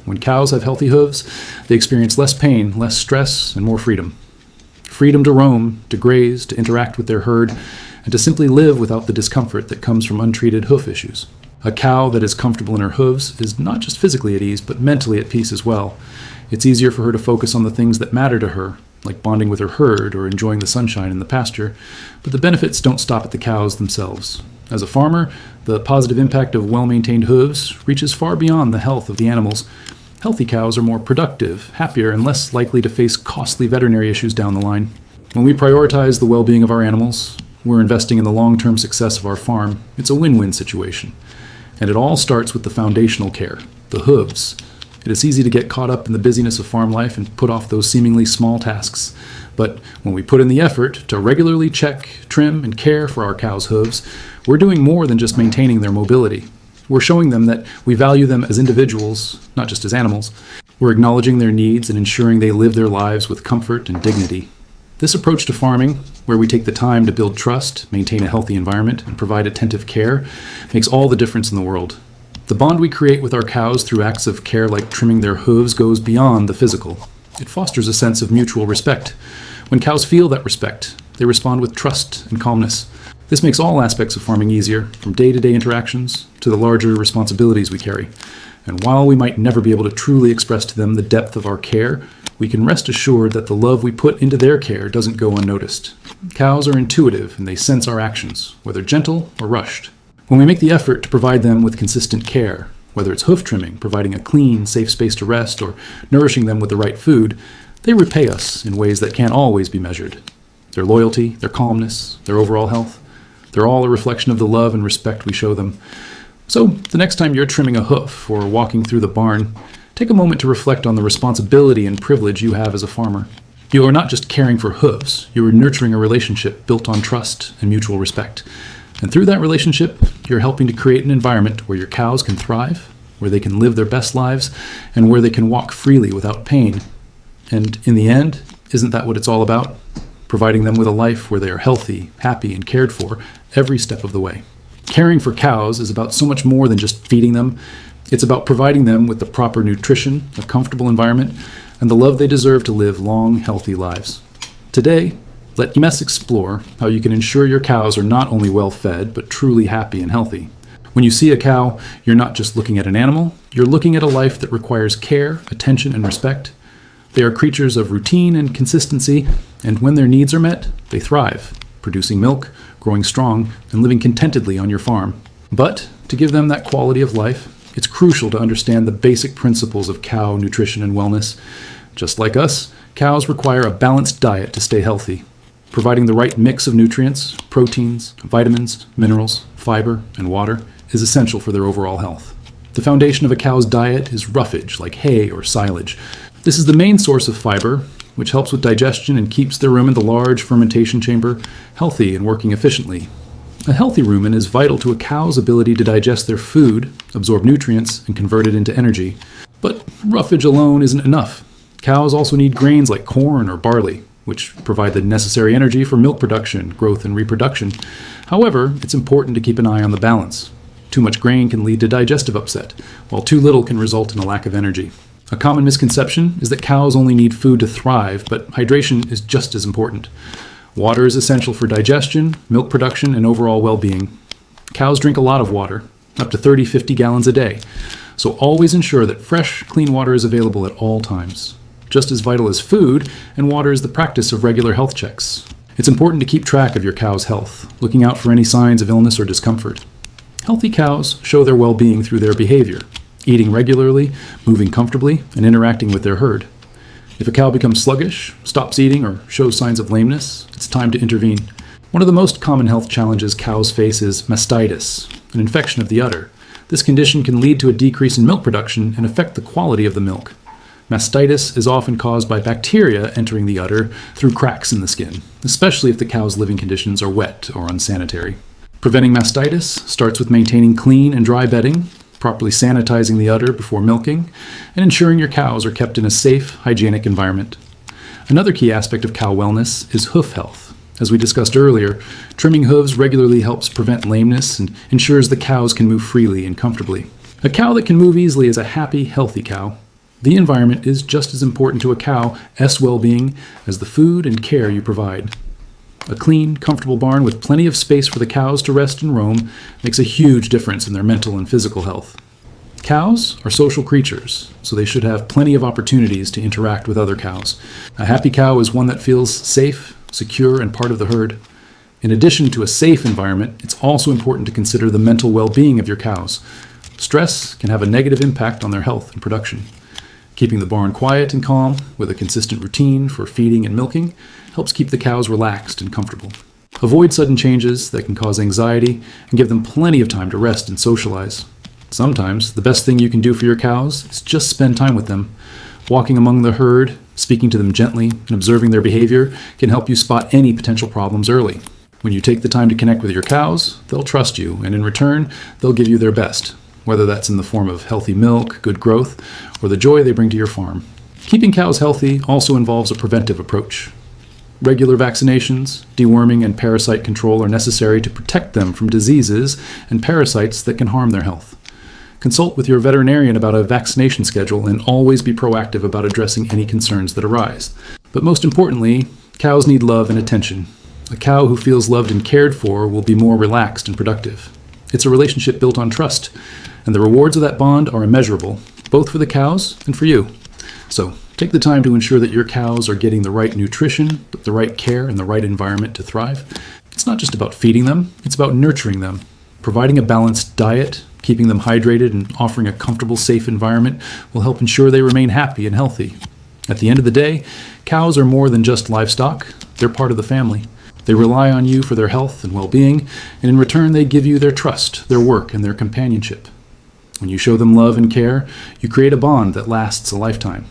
When cows have healthy hooves, they experience less pain, less stress, and more freedom. Freedom to roam, to graze, to interact with their herd, and to simply live without the discomfort that comes from untreated hoof issues. A cow that is comfortable in her hooves is not just physically at ease, but mentally at peace as well. It's easier for her to focus on the things that matter to her, like bonding with her herd or enjoying the sunshine in the pasture, but the benefits don't stop at the cows themselves. As a farmer, the positive impact of well-maintained hooves reaches far beyond the health of the animals. Healthy cows are more productive, happier, and less likely to face costly veterinary issues down the line. When we prioritize the well-being of our animals, we're investing in the long-term success of our farm. It's a win-win situation. And it all starts with the foundational care, the hooves. It is easy to get caught up in the busyness of farm life and put off those seemingly small tasks. But when we put in the effort to regularly check, trim, and care for our cows' hooves, we're doing more than just maintaining their mobility. We're showing them that we value them as individuals, not just as animals. We're acknowledging their needs and ensuring they live their lives with comfort and dignity. This approach to farming, where we take the time to build trust, maintain a healthy environment, and provide attentive care, makes all the difference in the world. The bond we create with our cows through acts of care like trimming their hooves goes beyond the physical. It fosters a sense of mutual respect. When cows feel that respect, they respond with trust and calmness. This makes all aspects of farming easier, from day-to-day interactions to the larger responsibilities we carry. And while we might never be able to truly express to them the depth of our care, we can rest assured that the love we put into their care doesn't go unnoticed. Cows are intuitive and they sense our actions, whether gentle or rushed. When we make the effort to provide them with consistent care, whether it's hoof trimming, providing a clean, safe space to rest, or nourishing them with the right food, they repay us in ways that can't always be measured. Their loyalty, their calmness, their overall health, they're all a reflection of the love and respect we show them. So, the next time you're trimming a hoof or walking through the barn, take a moment to reflect on the responsibility and privilege you have as a farmer. You are not just caring for hooves, you are nurturing a relationship built on trust and mutual respect. And through that relationship, you're helping to create an environment where your cows can thrive, where they can live their best lives, and where they can walk freely without pain. And in the end, isn't that what it's all about? providing them with a life where they are healthy, happy, and cared for every step of the way. Caring for cows is about so much more than just feeding them. It's about providing them with the proper nutrition, a comfortable environment, and the love they deserve to live long, healthy lives. Today, let EMS explore how you can ensure your cows are not only well fed, but truly happy and healthy. When you see a cow, you're not just looking at an animal, you're looking at a life that requires care, attention, and respect. They are creatures of routine and consistency, and when their needs are met, they thrive, producing milk, growing strong, and living contentedly on your farm. But to give them that quality of life, it's crucial to understand the basic principles of cow nutrition and wellness. Just like us, cows require a balanced diet to stay healthy. Providing the right mix of nutrients, proteins, vitamins, minerals, fiber, and water is essential for their overall health. The foundation of a cow's diet is roughage, like hay or silage. This is the main source of fiber, which helps with digestion and keeps their rumen, the large fermentation chamber, healthy and working efficiently. A healthy rumen is vital to a cow's ability to digest their food, absorb nutrients, and convert it into energy. But roughage alone isn't enough. Cows also need grains like corn or barley, which provide the necessary energy for milk production, growth, and reproduction. However, it's important to keep an eye on the balance. Too much grain can lead to digestive upset, while too little can result in a lack of energy. A common misconception is that cows only need food to thrive, but hydration is just as important. Water is essential for digestion, milk production, and overall well-being. Cows drink a lot of water, up to 30-50 gallons a day, so always ensure that fresh, clean water is available at all times. Just as vital as food, and water is the practice of regular health checks. It's important to keep track of your cow's health, looking out for any signs of illness or discomfort. Healthy cows show their well-being through their behavior, eating regularly, moving comfortably, and interacting with their herd. If a cow becomes sluggish, stops eating, or shows signs of lameness, it's time to intervene. One of the most common health challenges cows face is mastitis, an infection of the udder. This condition can lead to a decrease in milk production and affect the quality of the milk. Mastitis is often caused by bacteria entering the udder through cracks in the skin, especially if the cow's living conditions are wet or unsanitary. Preventing mastitis starts with maintaining clean and dry bedding, properly sanitizing the udder before milking, and ensuring your cows are kept in a safe, hygienic environment. Another key aspect of cow wellness is hoof health. As we discussed earlier, trimming hooves regularly helps prevent lameness and ensures the cows can move freely and comfortably. A cow that can move easily is a happy, healthy cow. The environment is just as important to a cow's well-being as the food and care you provide. A clean, comfortable barn with plenty of space for the cows to rest and roam makes a huge difference in their mental and physical health. Cows are social creatures, so they should have plenty of opportunities to interact with other cows. A happy cow is one that feels safe, secure, and part of the herd. In addition to a safe environment, it's also important to consider the mental well-being of your cows. Stress can have a negative impact on their health and production. Keeping the barn quiet and calm, with a consistent routine for feeding and milking, helps keep the cows relaxed and comfortable. Avoid sudden changes that can cause anxiety and give them plenty of time to rest and socialize. Sometimes, the best thing you can do for your cows is just spend time with them. Walking among the herd, speaking to them gently, and observing their behavior can help you spot any potential problems early. When you take the time to connect with your cows, they'll trust you, and in return, they'll give you their best, whether that's in the form of healthy milk, good growth, or the joy they bring to your farm. Keeping cows healthy also involves a preventive approach. Regular vaccinations, deworming, and parasite control are necessary to protect them from diseases and parasites that can harm their health. Consult with your veterinarian about a vaccination schedule and always be proactive about addressing any concerns that arise. But most importantly, cows need love and attention. A cow who feels loved and cared for will be more relaxed and productive. It's a relationship built on trust, and the rewards of that bond are immeasurable, both for the cows and for you. So, take the time to ensure that your cows are getting the right nutrition, the right care, and the right environment to thrive. It's not just about feeding them, it's about nurturing them. Providing a balanced diet, keeping them hydrated, and offering a comfortable, safe environment will help ensure they remain happy and healthy. At the end of the day, cows are more than just livestock, they're part of the family. They rely on you for their health and well-being, and in return they give you their trust, their work, and their companionship. When you show them love and care, you create a bond that lasts a lifetime.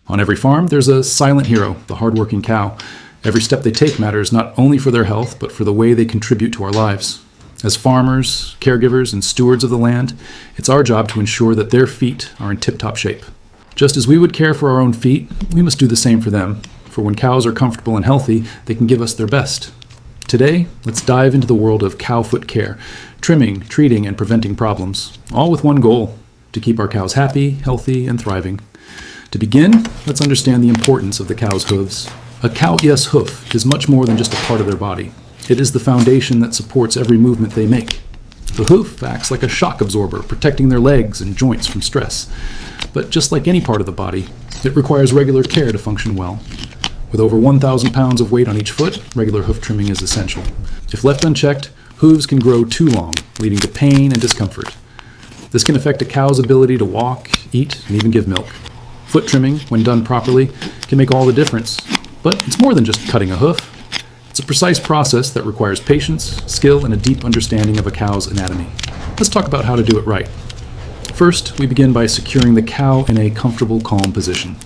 On every farm, there's a silent hero, the hardworking cow. Every step they take matters not only for their health, but for the way they contribute to our lives. As farmers, caregivers, and stewards of the land, it's our job to ensure that their feet are in tip-top shape. Just as we would care for our own feet, we must do the same for them, For when cows are comfortable and healthy, they can give us their best. Today, let's dive into the world of cow foot care, trimming, treating, and preventing problems, all with one goal: to keep our cows happy, healthy, and thriving. To begin, let's understand the importance of the cow's hooves. A cow-yes hoof is much more than just a part of their body. It is the foundation that supports every movement they make. The hoof acts like a shock absorber, protecting their legs and joints from stress. But just like any part of the body, it requires regular care to function well. With over 1,000 pounds of weight on each foot, regular hoof trimming is essential. If left unchecked, hooves can grow too long, leading to pain and discomfort. This can affect a cow's ability to walk, eat, and even give milk. Foot trimming, when done properly, can make all the difference. But it's more than just cutting a hoof. It's a precise process that requires patience, skill, and a deep understanding of a cow's anatomy. Let's talk about how to do it right. First, we begin by securing the cow in a comfortable, calm position.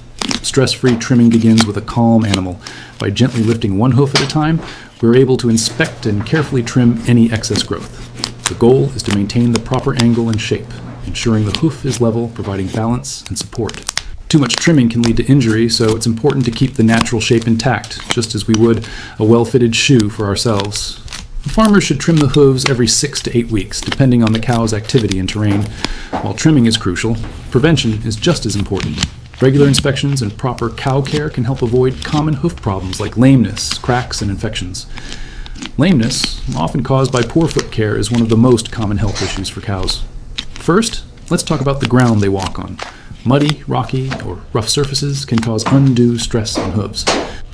Stress-free trimming begins with a calm animal. By gently lifting one hoof at a time, we're able to inspect and carefully trim any excess growth. The goal is to maintain the proper angle and shape, ensuring the hoof is level, providing balance and support. Too much trimming can lead to injury, so it's important to keep the natural shape intact, just as we would a well-fitted shoe for ourselves. Farmers should trim the hooves every 6 to 8 weeks, depending on the cow's activity and terrain. While trimming is crucial, prevention is just as important. Regular inspections and proper cow care can help avoid common hoof problems like lameness, cracks, and infections. Lameness, often caused by poor foot care, is one of the most common health issues for cows. First, let's talk about the ground they walk on. Muddy, rocky, or rough surfaces can cause undue stress on hooves.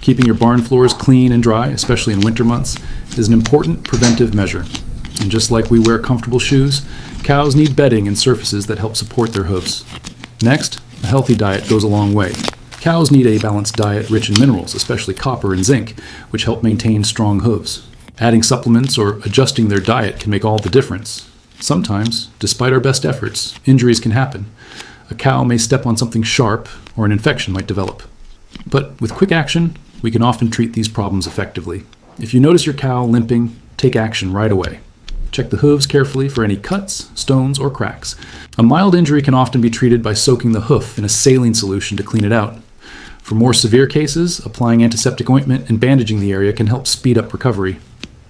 Keeping your barn floors clean and dry, especially in winter months, is an important preventive measure. And just like we wear comfortable shoes, cows need bedding and surfaces that help support their hooves. Next, a healthy diet goes a long way. Cows need a balanced diet rich in minerals, especially copper and zinc, which help maintain strong hooves. Adding supplements or adjusting their diet can make all the difference. Sometimes, despite our best efforts, injuries can happen. A cow may step on something sharp, or an infection might develop. But with quick action, we can often treat these problems effectively. If you notice your cow limping, take action right away. Check the hooves carefully for any cuts, stones, or cracks. A mild injury can often be treated by soaking the hoof in a saline solution to clean it out. For more severe cases, applying antiseptic ointment and bandaging the area can help speed up recovery.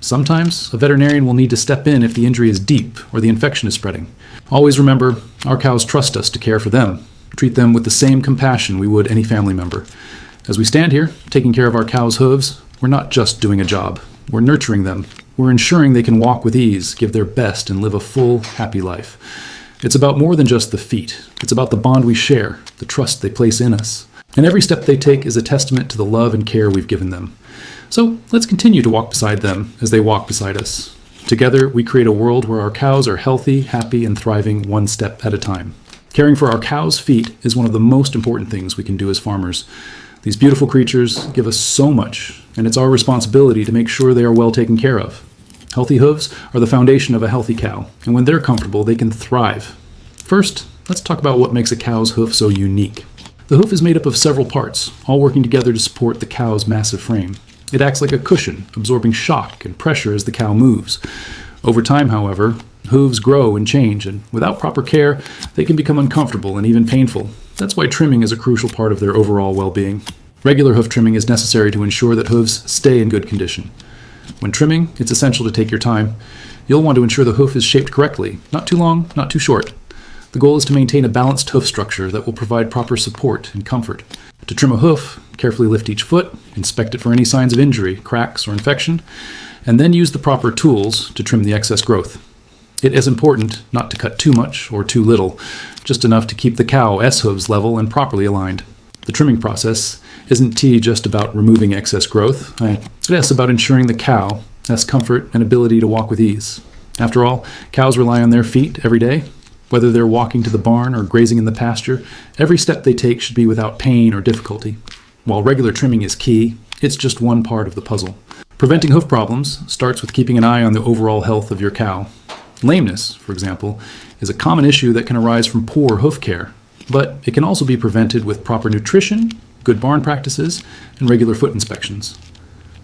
Sometimes, a veterinarian will need to step in if the injury is deep or the infection is spreading. Always remember, our cows trust us to care for them. Treat them with the same compassion we would any family member. As we stand here, taking care of our cows' hooves, we're not just doing a job. We're nurturing them. We're ensuring they can walk with ease, give their best, and live a full, happy life. It's about more than just the feet. It's about the bond we share, the trust they place in us. And every step they take is a testament to the love and care we've given them. So let's continue to walk beside them as they walk beside us. Together, we create a world where our cows are healthy, happy, and thriving one step at a time. Caring for our cows' feet is one of the most important things we can do as farmers. These beautiful creatures give us so much, and it's our responsibility to make sure they are well taken care of. Healthy hooves are the foundation of a healthy cow, and when they're comfortable, they can thrive. First, let's talk about what makes a cow's hoof so unique. The hoof is made up of several parts, all working together to support the cow's massive frame. It acts like a cushion, absorbing shock and pressure as the cow moves. Over time, however, hooves grow and change, and without proper care, they can become uncomfortable and even painful. That's why trimming is a crucial part of their overall well-being. Regular hoof trimming is necessary to ensure that hooves stay in good condition. When trimming, it's essential to take your time. You'll want to ensure the hoof is shaped correctly, not too long, not too short. The goal is to maintain a balanced hoof structure that will provide proper support and comfort. To trim a hoof, carefully lift each foot, inspect it for any signs of injury, cracks, or infection, and then use the proper tools to trim the excess growth. It is important not to cut too much or too little, just enough to keep the cow's hooves level and properly aligned. The trimming process isn't just about removing excess growth. It is about ensuring the cow has comfort and ability to walk with ease. After all, cows rely on their feet every day. Whether they're walking to the barn or grazing in the pasture, every step they take should be without pain or difficulty. While regular trimming is key, it's just one part of the puzzle. Preventing hoof problems starts with keeping an eye on the overall health of your cow. Lameness, for example, is a common issue that can arise from poor hoof care, but it can also be prevented with proper nutrition, good barn practices, and regular foot inspections.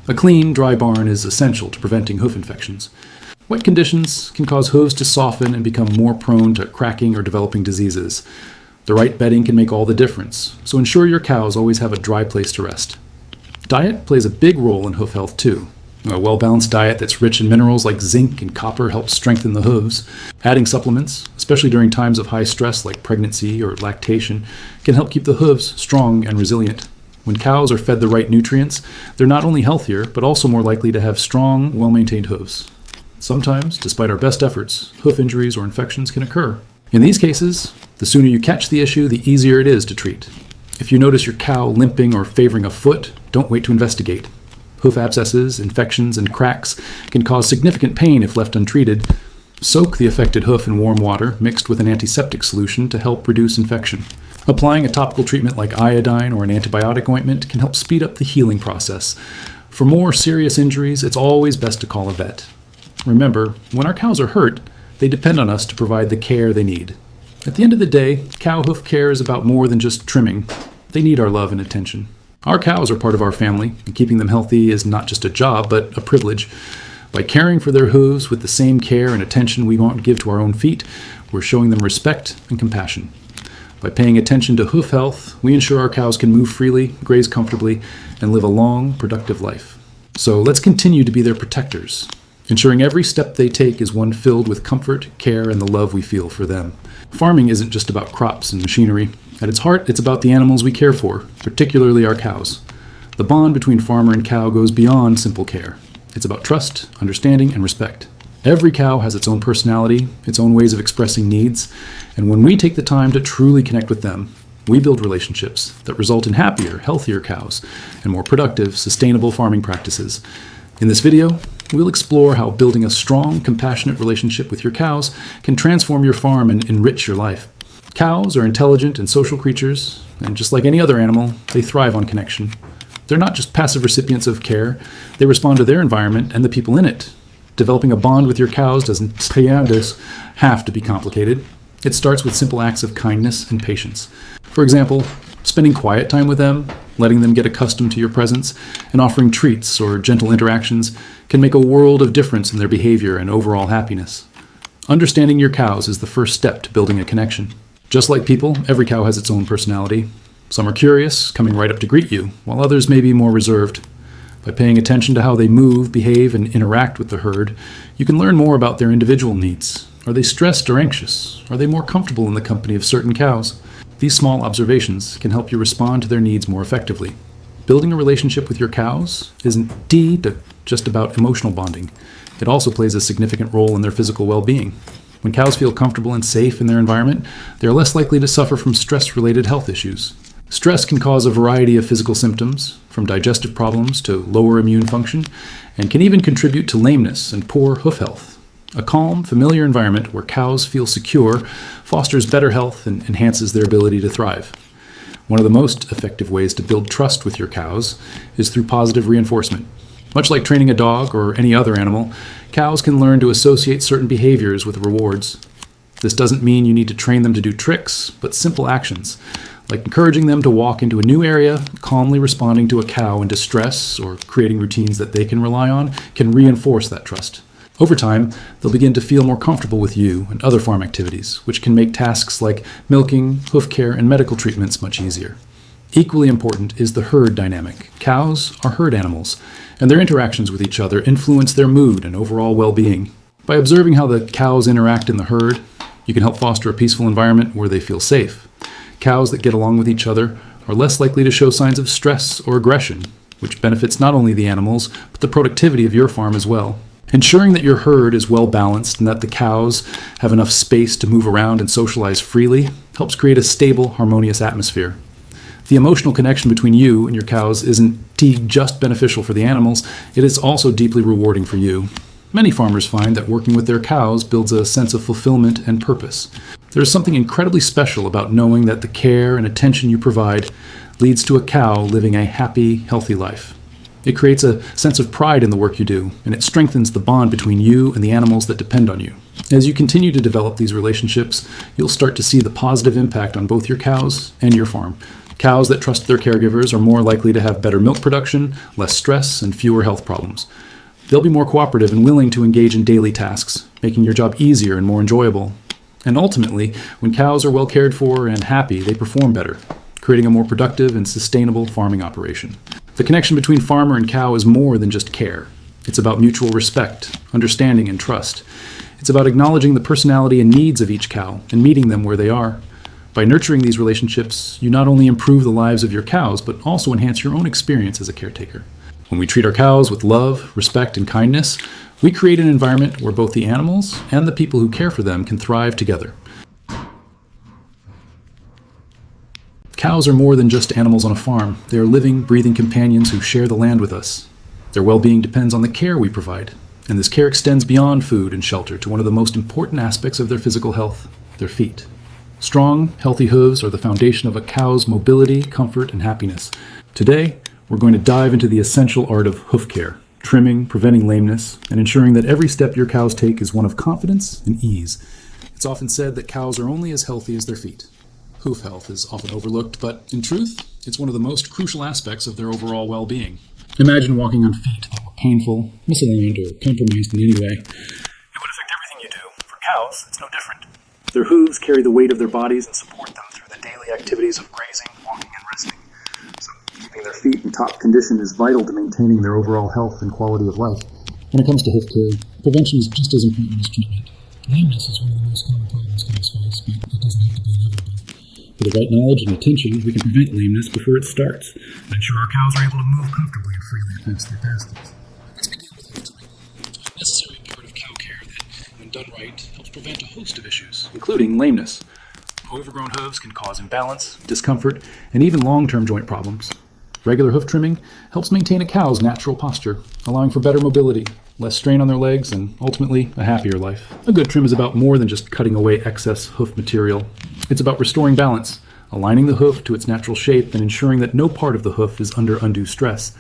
A clean, dry barn is essential to preventing hoof infections. Wet conditions can cause hooves to soften and become more prone to cracking or developing diseases. The right bedding can make all the difference, so ensure your cows always have a dry place to rest. Diet plays a big role in hoof health too. A well-balanced diet that's rich in minerals like zinc and copper helps strengthen the hooves. Adding supplements, especially during times of high stress like pregnancy or lactation, can help keep the hooves strong and resilient. When cows are fed the right nutrients, they're not only healthier, but also more likely to have strong, well-maintained hooves. Sometimes, despite our best efforts, hoof injuries or infections can occur. In these cases, the sooner you catch the issue, the easier it is to treat. If you notice your cow limping or favoring a foot, don't wait to investigate. Hoof abscesses, infections, and cracks can cause significant pain if left untreated. Soak the affected hoof in warm water mixed with an antiseptic solution to help reduce infection. Applying a topical treatment like iodine or an antibiotic ointment can help speed up the healing process. For more serious injuries, it's always best to call a vet. Remember, when our cows are hurt, they depend on us to provide the care they need. At the end of the day, cow hoof care is about more than just trimming. They need our love and attention. Our cows are part of our family, and keeping them healthy is not just a job, but a privilege. By caring for their hooves with the same care and attention we want to give to our own feet, we're showing them respect and compassion. By paying attention to hoof health, we ensure our cows can move freely, graze comfortably, and live a long, productive life. So let's continue to be their protectors, ensuring every step they take is one filled with comfort, care, and the love we feel for them. Farming isn't just about crops and machinery. At its heart, it's about the animals we care for, particularly our cows. The bond between farmer and cow goes beyond simple care. It's about trust, understanding, and respect. Every cow has its own personality, its own ways of expressing needs, and when we take the time to truly connect with them, we build relationships that result in happier, healthier cows and more productive, sustainable farming practices. In this video, we'll explore how building a strong, compassionate relationship with your cows can transform your farm and enrich your life. Cows are intelligent and social creatures, and just like any other animal, they thrive on connection. They're not just passive recipients of care, they respond to their environment and the people in it. Developing a bond with your cows doesn't have to be complicated. It starts with simple acts of kindness and patience. For example, spending quiet time with them, letting them get accustomed to your presence, and offering treats or gentle interactions can make a world of difference in their behavior and overall happiness. Understanding your cows is the first step to building a connection. Just like people, every cow has its own personality. Some are curious, coming right up to greet you, while others may be more reserved. By paying attention to how they move, behave, and interact with the herd, you can learn more about their individual needs. Are they stressed or anxious? Are they more comfortable in the company of certain cows? These small observations can help you respond to their needs more effectively. Building a relationship with your cows isn't just about emotional bonding. It also plays a significant role in their physical well-being. When cows feel comfortable and safe in their environment, they are less likely to suffer from stress-related health issues. Stress can cause a variety of physical symptoms, from digestive problems to lower immune function, and can even contribute to lameness and poor hoof health. A calm, familiar environment where cows feel secure fosters better health and enhances their ability to thrive. One of the most effective ways to build trust with your cows is through positive reinforcement. Much like training a dog or any other animal, cows can learn to associate certain behaviors with rewards. This doesn't mean you need to train them to do tricks, but simple actions, like encouraging them to walk into a new area, calmly responding to a cow in distress, or creating routines that they can rely on, can reinforce that trust. Over time, they'll begin to feel more comfortable with you and other farm activities, which can make tasks like milking, hoof care, and medical treatments much easier. Equally important is the herd dynamic. Cows are herd animals, and their interactions with each other influence their mood and overall well-being. By observing how the cows interact in the herd, you can help foster a peaceful environment where they feel safe. Cows that get along with each other are less likely to show signs of stress or aggression, which benefits not only the animals, but the productivity of your farm as well. Ensuring that your herd is well balanced and that the cows have enough space to move around and socialize freely helps create a stable, harmonious atmosphere. The emotional connection between you and your cows isn't just beneficial for the animals, it is also deeply rewarding for you. Many farmers find that working with their cows builds a sense of fulfillment and purpose. There is something incredibly special about knowing that the care and attention you provide leads to a cow living a happy, healthy life. It creates a sense of pride in the work you do, and it strengthens the bond between you and the animals that depend on you. As you continue to develop these relationships, you'll start to see the positive impact on both your cows and your farm. Cows that trust their caregivers are more likely to have better milk production, less stress, and fewer health problems. They'll be more cooperative and willing to engage in daily tasks, making your job easier and more enjoyable. And ultimately, when cows are well cared for and happy, they perform better, creating a more productive and sustainable farming operation. The connection between farmer and cow is more than just care. It's about mutual respect, understanding, and trust. It's about acknowledging the personality and needs of each cow and meeting them where they are. By nurturing these relationships, you not only improve the lives of your cows, but also enhance your own experience as a caretaker. When we treat our cows with love, respect, and kindness, we create an environment where both the animals and the people who care for them can thrive together. Cows are more than just animals on a farm. They are living, breathing companions who share the land with us. Their well-being depends on the care we provide, and this care extends beyond food and shelter to one of the most important aspects of their physical health, their feet. Strong, healthy hooves are the foundation of a cow's mobility, comfort, and happiness. Today, we're going to dive into the essential art of hoof care, trimming, preventing lameness, and ensuring that every step your cows take is one of confidence and ease. It's often said that cows are only as healthy as their feet. Hoof health is often overlooked, but in truth, it's one of the most crucial aspects of their overall well-being. Imagine walking on feet that were painful, misaligned, or compromised in any way. It would affect everything you do. For cows, it's no different. Their hooves carry the weight of their bodies and support them through the daily activities of grazing, walking, and resting. So keeping their feet in top condition is vital to maintaining their overall health and quality of life. When it comes to hoof care, prevention is just as important as treatment. Lameness is one of the most common problems cows face, but it doesn't have to be inevitable. With the right knowledge and attention, we can prevent lameness before it starts and ensure our cows are able to move comfortably and freely past their pastures. Let's begin with hoof trimming, a necessary part of cow care that, when done right, helps prevent a host of issues, including lameness. Overgrown hooves can cause imbalance, discomfort, and even long-term joint problems. Regular hoof trimming helps maintain a cow's natural posture, allowing for better mobility, less strain on their legs, and ultimately a happier life. A good trim is about more than just cutting away excess hoof material. It's about restoring balance, aligning the hoof to its natural shape, and ensuring that no part of the hoof is under undue stress.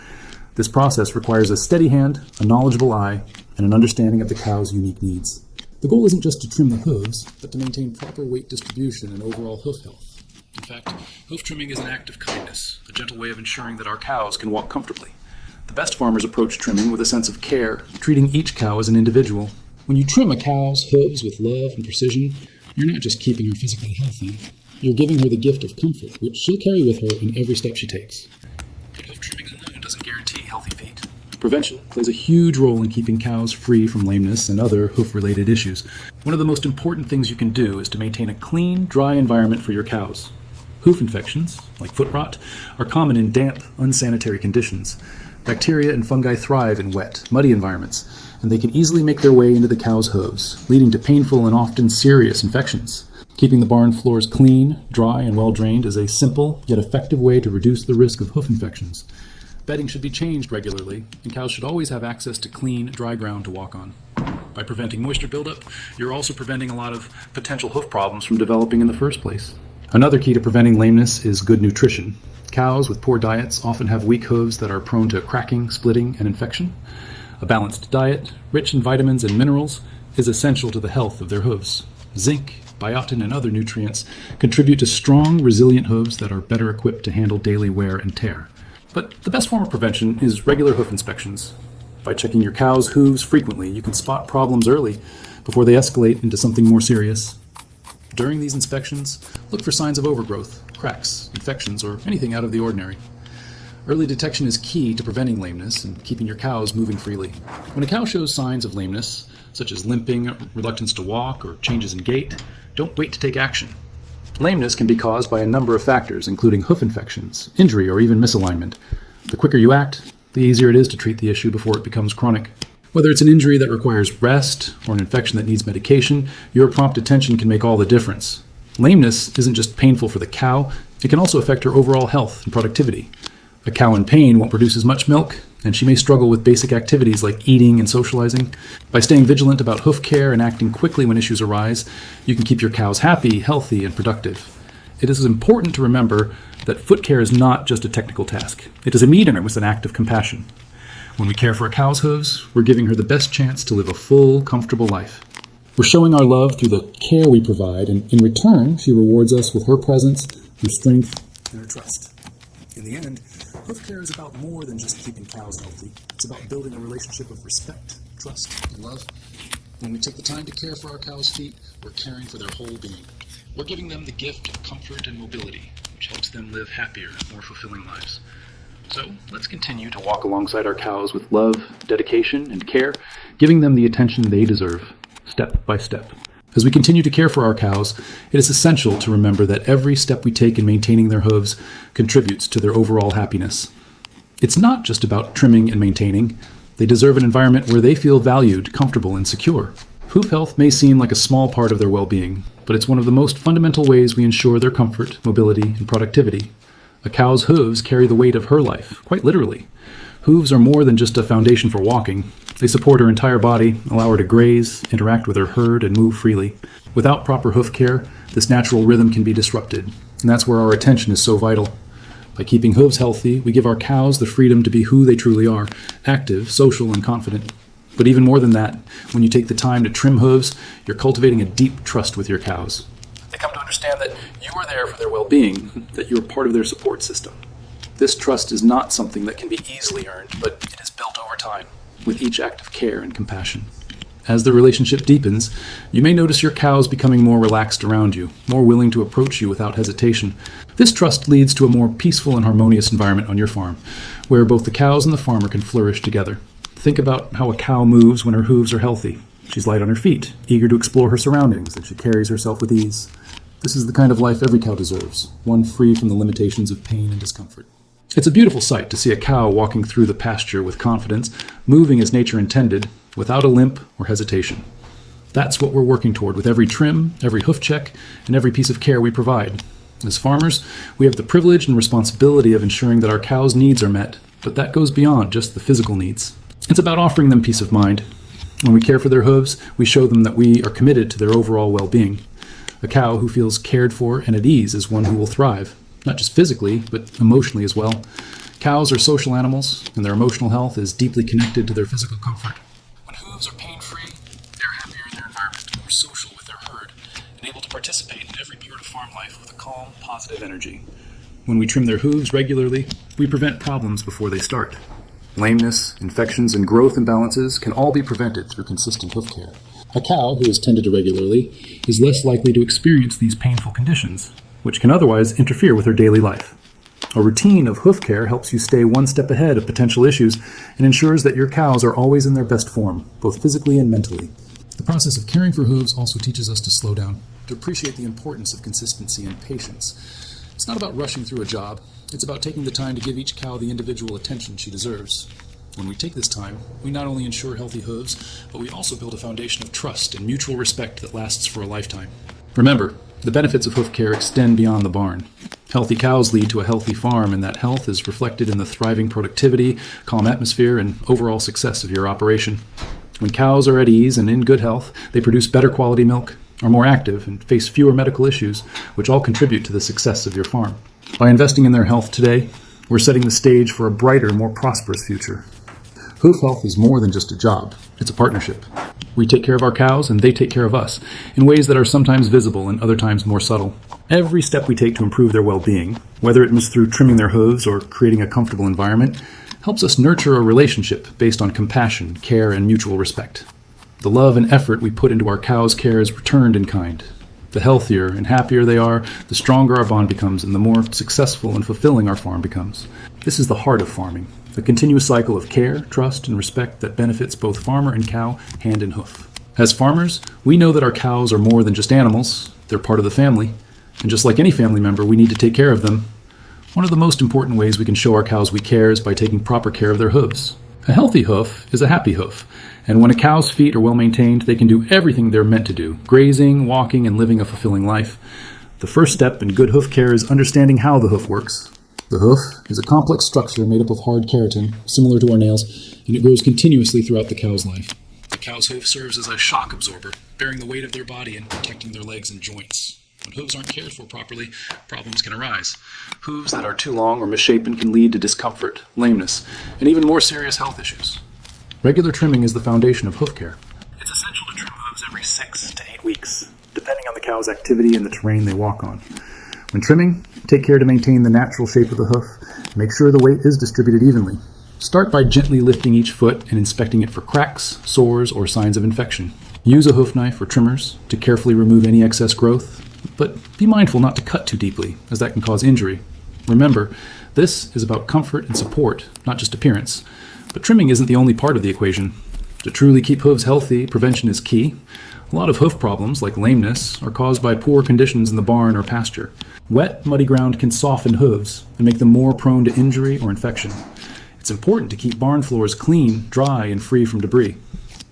This process requires a steady hand, a knowledgeable eye, and an understanding of the cow's unique needs. The goal isn't just to trim the hooves, but to maintain proper weight distribution and overall hoof health. In fact, hoof trimming is an act of kindness, a gentle way of ensuring that our cows can walk comfortably. The best farmers approach trimming with a sense of care, treating each cow as an individual. When you trim a cow's hooves with love and precision, you're not just keeping her physically healthy, you're giving her the gift of comfort, which she'll carry with her in every step she takes. But hoof trimming alone doesn't guarantee healthy feet. Prevention plays a huge role in keeping cows free from lameness and other hoof-related issues. One of the most important things you can do is to maintain a clean, dry environment for your cows. Hoof infections, like foot rot, are common in damp, unsanitary conditions. Bacteria and fungi thrive in wet, muddy environments, and they can easily make their way into the cow's hooves, leading to painful and often serious infections. Keeping the barn floors clean, dry, and well-drained is a simple yet effective way to reduce the risk of hoof infections. Bedding should be changed regularly, and cows should always have access to clean, dry ground to walk on. By preventing moisture buildup, you're also preventing a lot of potential hoof problems from developing in the first place. Another key to preventing lameness is good nutrition. Cows with poor diets often have weak hooves that are prone to cracking, splitting, and infection. A balanced diet, rich in vitamins and minerals, is essential to the health of their hooves. Zinc, biotin, and other nutrients contribute to strong, resilient hooves that are better equipped to handle daily wear and tear. But the best form of prevention is regular hoof inspections. By checking your cow's hooves frequently, you can spot problems early before they escalate into something more serious. During these inspections, look for signs of overgrowth, cracks, infections, or anything out of the ordinary. Early detection is key to preventing lameness and keeping your cows moving freely. When a cow shows signs of lameness, such as limping, reluctance to walk, or changes in gait, don't wait to take action. Lameness can be caused by a number of factors, including hoof infections, injury, or even misalignment. The quicker you act, the easier it is to treat the issue before it becomes chronic. Whether it's an injury that requires rest or an infection that needs medication, your prompt attention can make all the difference. Lameness isn't just painful for the cow, it can also affect her overall health and productivity. A cow in pain won't produce as much milk, and she may struggle with basic activities like eating and socializing. By staying vigilant about hoof care and acting quickly when issues arise, you can keep your cows happy, healthy, and productive. It is important to remember that foot care is not just a technical task. It is a meet with an act of compassion. When we care for a cow's hooves, we're giving her the best chance to live a full, comfortable life. We're showing our love through the care we provide, and in return, she rewards us with her presence, her strength, and her trust. In the end, hoof care is about more than just keeping cows healthy. It's about building a relationship of respect, trust, and love. When we take the time to care for our cows' feet, we're caring for their whole being. We're giving them the gift of comfort and mobility, which helps them live happier, more fulfilling lives. So let's continue to walk alongside our cows with love, dedication, and care, giving them the attention they deserve, step by step. As we continue to care for our cows, it is essential to remember that every step we take in maintaining their hooves contributes to their overall happiness. It's not just about trimming and maintaining. They deserve an environment where they feel valued, comfortable, and secure. Hoof health may seem like a small part of their well-being, but it's one of the most fundamental ways we ensure their comfort, mobility, and productivity. A cow's hooves carry the weight of her life, quite literally. Hooves are more than just a foundation for walking. They support her entire body, allow her to graze, interact with her herd, and move freely. Without proper hoof care, this natural rhythm can be disrupted, and that's where our attention is so vital. By keeping hooves healthy, we give our cows the freedom to be who they truly are, active, social, and confident. But even more than that, when you take the time to trim hooves, you're cultivating a deep trust with your cows. They come to understand that you are there for their well-being, that you're part of their support system. This trust is not something that can be easily earned, but it is built over time, with each act of care and compassion. As the relationship deepens, you may notice your cows becoming more relaxed around you, more willing to approach you without hesitation. This trust leads to a more peaceful and harmonious environment on your farm, where both the cows and the farmer can flourish together. Think about how a cow moves when her hooves are healthy. She's light on her feet, eager to explore her surroundings, and she carries herself with ease. This is the kind of life every cow deserves, one free from the limitations of pain and discomfort. It's a beautiful sight to see a cow walking through the pasture with confidence, moving as nature intended, without a limp or hesitation. That's what we're working toward with every trim, every hoof check, and every piece of care we provide. As farmers, we have the privilege and responsibility of ensuring that our cows' needs are met, but that goes beyond just the physical needs. It's about offering them peace of mind. When we care for their hooves, we show them that we are committed to their overall well-being. A cow who feels cared for and at ease is one who will thrive, not just physically, but emotionally as well. Cows are social animals, and their emotional health is deeply connected to their physical comfort. When hooves are pain-free, they're happier in their environment, more social with their herd, and able to participate in every part of farm life with a calm, positive energy. When we trim their hooves regularly, we prevent problems before they start. Lameness, infections, and growth imbalances can all be prevented through consistent hoof care. A cow who is tended regularly is less likely to experience these painful conditions, which can otherwise interfere with her daily life. A routine of hoof care helps you stay one step ahead of potential issues and ensures that your cows are always in their best form, both physically and mentally. The process of caring for hooves also teaches us to slow down, to appreciate the importance of consistency and patience. It's not about rushing through a job. It's about taking the time to give each cow the individual attention she deserves. When we take this time, we not only ensure healthy hooves, but we also build a foundation of trust and mutual respect that lasts for a lifetime. Remember, the benefits of hoof care extend beyond the barn. Healthy cows lead to a healthy farm, and that health is reflected in the thriving productivity, calm atmosphere, and overall success of your operation. When cows are at ease and in good health, they produce better quality milk, are more active, and face fewer medical issues, which all contribute to the success of your farm. By investing in their health today, we're setting the stage for a brighter, more prosperous future. Hoof health is more than just a job. It's a partnership. We take care of our cows, and they take care of us, in ways that are sometimes visible and other times more subtle. Every step we take to improve their well-being, whether it was through trimming their hooves or creating a comfortable environment, helps us nurture a relationship based on compassion, care, and mutual respect. The love and effort we put into our cows' care is returned in kind. The healthier and happier they are, the stronger our bond becomes, and the more successful and fulfilling our farm becomes. This is the heart of farming, a continuous cycle of care, trust, and respect that benefits both farmer and cow, hand and hoof. As farmers, we know that our cows are more than just animals. They're part of the family, and just like any family member, we need to take care of them. One of the most important ways we can show our cows we care is by taking proper care of their hooves. A healthy hoof is a happy hoof, and when a cow's feet are well maintained, they can do everything they're meant to do, grazing, walking, and living a fulfilling life. The first step in good hoof care is understanding how the hoof works. The hoof is a complex structure made up of hard keratin, similar to our nails, and it grows continuously throughout the cow's life. The cow's hoof serves as a shock absorber, bearing the weight of their body and protecting their legs and joints. When hooves aren't cared for properly, problems can arise. Hooves that are too long or misshapen can lead to discomfort, lameness, and even more serious health issues. Regular trimming is the foundation of hoof care. It's essential to trim hooves every 6 to 8 weeks, depending on the cow's activity and the terrain they walk on. When trimming, take care to maintain the natural shape of the hoof. Make sure the weight is distributed evenly. Start by gently lifting each foot and inspecting it for cracks, sores, or signs of infection. Use a hoof knife or trimmers to carefully remove any excess growth, but be mindful not to cut too deeply, as that can cause injury. Remember, This is about comfort and support, not just appearance. But trimming isn't the only part of the equation. To truly keep hooves healthy, prevention is key. A lot of hoof problems, like lameness, are caused by poor conditions in the barn or pasture. Wet, muddy ground can soften hooves and make them more prone to injury or infection. It's important to keep barn floors clean, dry, and free from debris.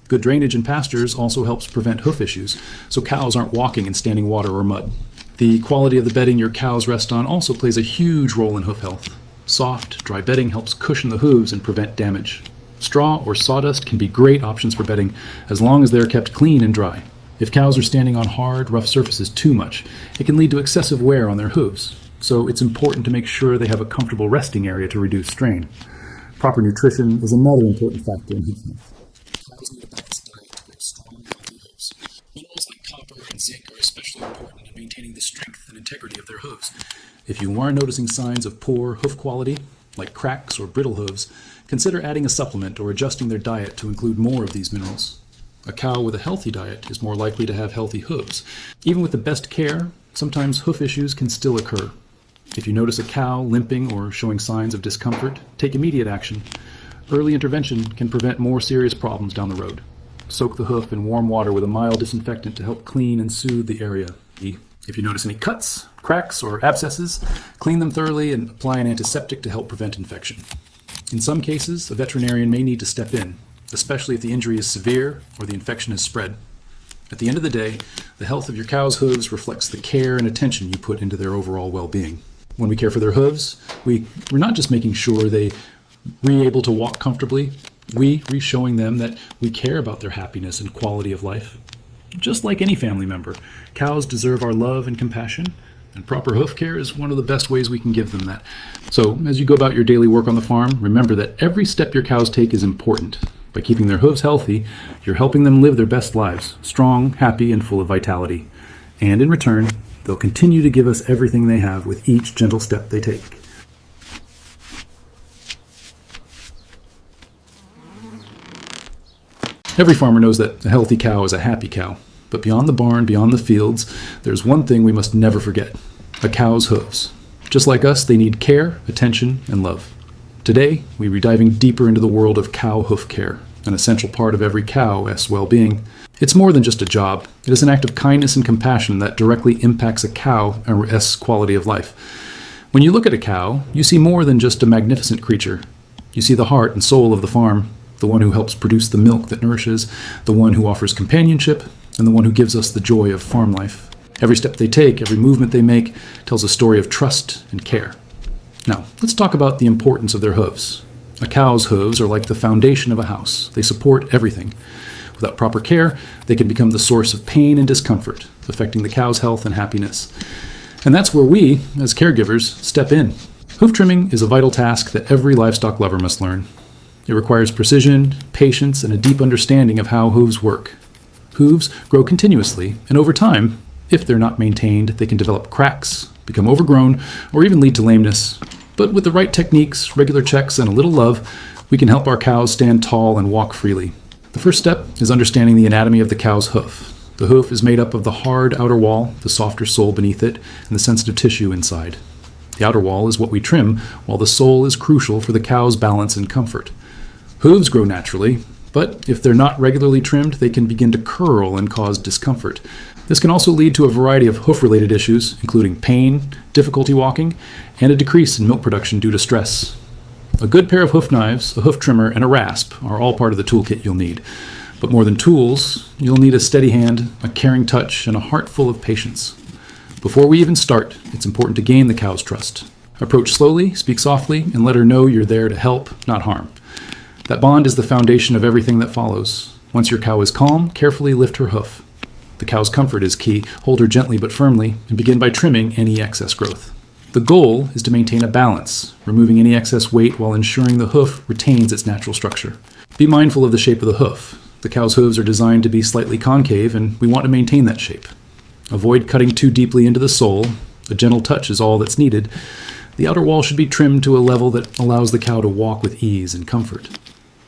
Good drainage in pastures also helps prevent hoof issues, so cows aren't walking in standing water or mud. The quality of the bedding your cows rest on also plays a huge role in hoof health. Soft, dry bedding helps cushion the hooves and prevent damage. Straw or sawdust can be great options for bedding, as long as they are kept clean and dry. If cows are standing on hard, rough surfaces too much, it can lead to excessive wear on their hooves, so it's important to make sure they have a comfortable resting area to reduce strain. Proper nutrition is another important factor in hoof health. Cows need a balanced diet to grow strong, healthy hooves. Minerals like copper and zinc are especially important in maintaining the strength and integrity of their hooves. If you are noticing signs of poor hoof quality, like cracks or brittle hooves, consider adding a supplement or adjusting their diet to include more of these minerals. A cow with a healthy diet is more likely to have healthy hooves. Even with the best care, sometimes hoof issues can still occur. If you notice a cow limping or showing signs of discomfort, take immediate action. Early intervention can prevent more serious problems down the road. Soak the hoof in warm water with a mild disinfectant to help clean and soothe the area. If you notice any cuts, cracks, or abscesses, clean them thoroughly and apply an antiseptic to help prevent infection. In some cases, a veterinarian may need to step in, especially if the injury is severe or the infection has spread. At the end of the day, the health of your cow's hooves reflects the care and attention you put into their overall well-being. When we care for their hooves, we're not just making sure they're able to walk comfortably, we're showing them that we care about their happiness and quality of life. Just like any family member, cows deserve our love and compassion, and proper hoof care is one of the best ways we can give them that. So, as you go about your daily work on the farm, remember that every step your cows take is important. By keeping their hooves healthy, you're helping them live their best lives, strong, happy, and full of vitality. And in return, they'll continue to give us everything they have with each gentle step they take. Every farmer knows that a healthy cow is a happy cow. But beyond the barn, beyond the fields, there's one thing we must never forget: a cow's hooves. Just like us, they need care, attention, and love. Today, we'll be diving deeper into the world of cow hoof care, an essential part of every cow's well-being. It's more than just a job. It is an act of kindness and compassion that directly impacts a cow's quality of life. When you look at a cow, you see more than just a magnificent creature. You see the heart and soul of the farm, the one who helps produce the milk that nourishes, the one who offers companionship, and the one who gives us the joy of farm life. Every step they take, every movement they make, tells a story of trust and care. Now, let's talk about the importance of their hooves. A cow's hooves are like the foundation of a house. They support everything. Without proper care, they can become the source of pain and discomfort, affecting the cow's health and happiness. And that's where we, as caregivers, step in. Hoof trimming is a vital task that every livestock lover must learn. It requires precision, patience, and a deep understanding of how hooves work. Hooves grow continuously, and over time, if they're not maintained, they can develop cracks, become overgrown, or even lead to lameness. But with the right techniques, regular checks, and a little love, we can help our cows stand tall and walk freely. The first step is understanding the anatomy of the cow's hoof. The hoof is made up of the hard outer wall, the softer sole beneath it, and the sensitive tissue inside. The outer wall is what we trim, while the sole is crucial for the cow's balance and comfort. Hooves grow naturally, but if they're not regularly trimmed, they can begin to curl and cause discomfort. This can also lead to a variety of hoof-related issues, including pain, difficulty walking, and a decrease in milk production due to stress. A good pair of hoof knives, a hoof trimmer, and a rasp are all part of the toolkit you'll need. But more than tools, you'll need a steady hand, a caring touch, and a heart full of patience. Before we even start, it's important to gain the cow's trust. Approach slowly, speak softly, and let her know you're there to help, not harm. That bond is the foundation of everything that follows. Once your cow is calm, carefully lift her hoof. The cow's comfort is key. Hold her gently but firmly, and begin by trimming any excess growth. The goal is to maintain a balance, removing any excess weight while ensuring the hoof retains its natural structure. Be mindful of the shape of the hoof. The cow's hooves are designed to be slightly concave, and we want to maintain that shape. Avoid cutting too deeply into the sole. A gentle touch is all that's needed. The outer wall should be trimmed to a level that allows the cow to walk with ease and comfort.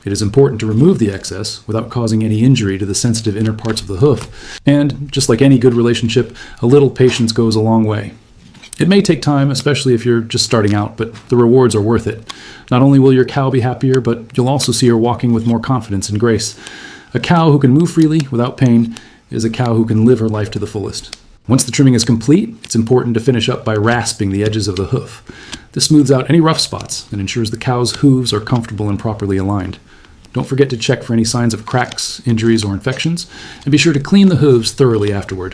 It is important to remove the excess without causing any injury to the sensitive inner parts of the hoof. And, just like any good relationship, a little patience goes a long way. It may take time, especially if you're just starting out, but the rewards are worth it. Not only will your cow be happier, but you'll also see her walking with more confidence and grace. A cow who can move freely without pain is a cow who can live her life to the fullest. Once the trimming is complete, it's important to finish up by rasping the edges of the hoof. This smooths out any rough spots and ensures the cow's hooves are comfortable and properly aligned. Don't forget to check for any signs of cracks, injuries, or infections, and be sure to clean the hooves thoroughly afterward.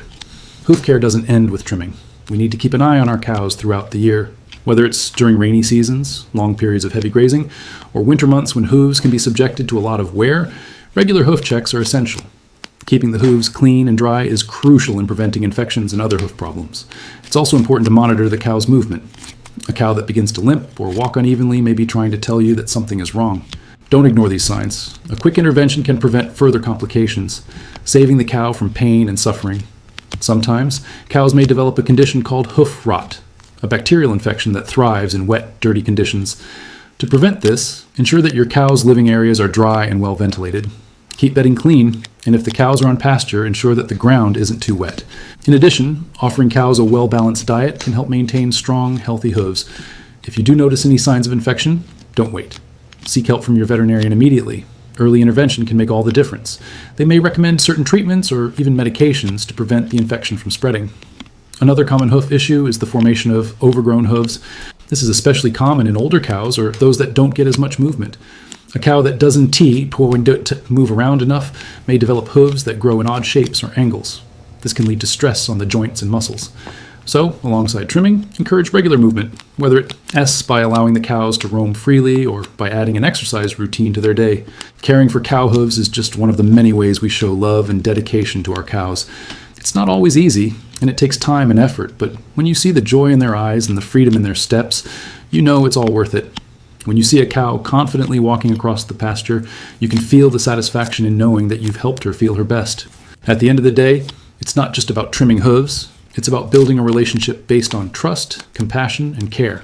Hoof care doesn't end with trimming. We need to keep an eye on our cows throughout the year, whether it's during rainy seasons, long periods of heavy grazing, or winter months when hooves can be subjected to a lot of wear. Regular hoof checks are essential. Keeping the hooves clean and dry is crucial in preventing infections and other hoof problems. It's also important to monitor the cow's movement. A cow that begins to limp or walk unevenly may be trying to tell you that something is wrong. Don't ignore these signs. A quick intervention can prevent further complications, saving the cow from pain and suffering. Sometimes, cows may develop a condition called hoof rot, a bacterial infection that thrives in wet, dirty conditions. To prevent this, ensure that your cow's living areas are dry and well ventilated. Keep bedding clean, and if the cows are on pasture, ensure that the ground isn't too wet. In addition, offering cows a well-balanced diet can help maintain strong, healthy hooves. If you do notice any signs of infection, don't wait. Seek help from your veterinarian immediately. Early intervention can make all the difference. They may recommend certain treatments or even medications to prevent the infection from spreading. Another common hoof issue is the formation of overgrown hooves. This is especially common in older cows or those that don't get as much movement. A cow that doesn't teat or move around enough may develop hooves that grow in odd shapes or angles. This can lead to stress on the joints and muscles. So, alongside trimming, encourage regular movement, whether it's by allowing the cows to roam freely or by adding an exercise routine to their day. Caring for cow hooves is just one of the many ways we show love and dedication to our cows. It's not always easy, and it takes time and effort, but when you see the joy in their eyes and the freedom in their steps, you know it's all worth it. When you see a cow confidently walking across the pasture, you can feel the satisfaction in knowing that you've helped her feel her best. At the end of the day, it's not just about trimming hooves. It's about building a relationship based on trust, compassion, and care.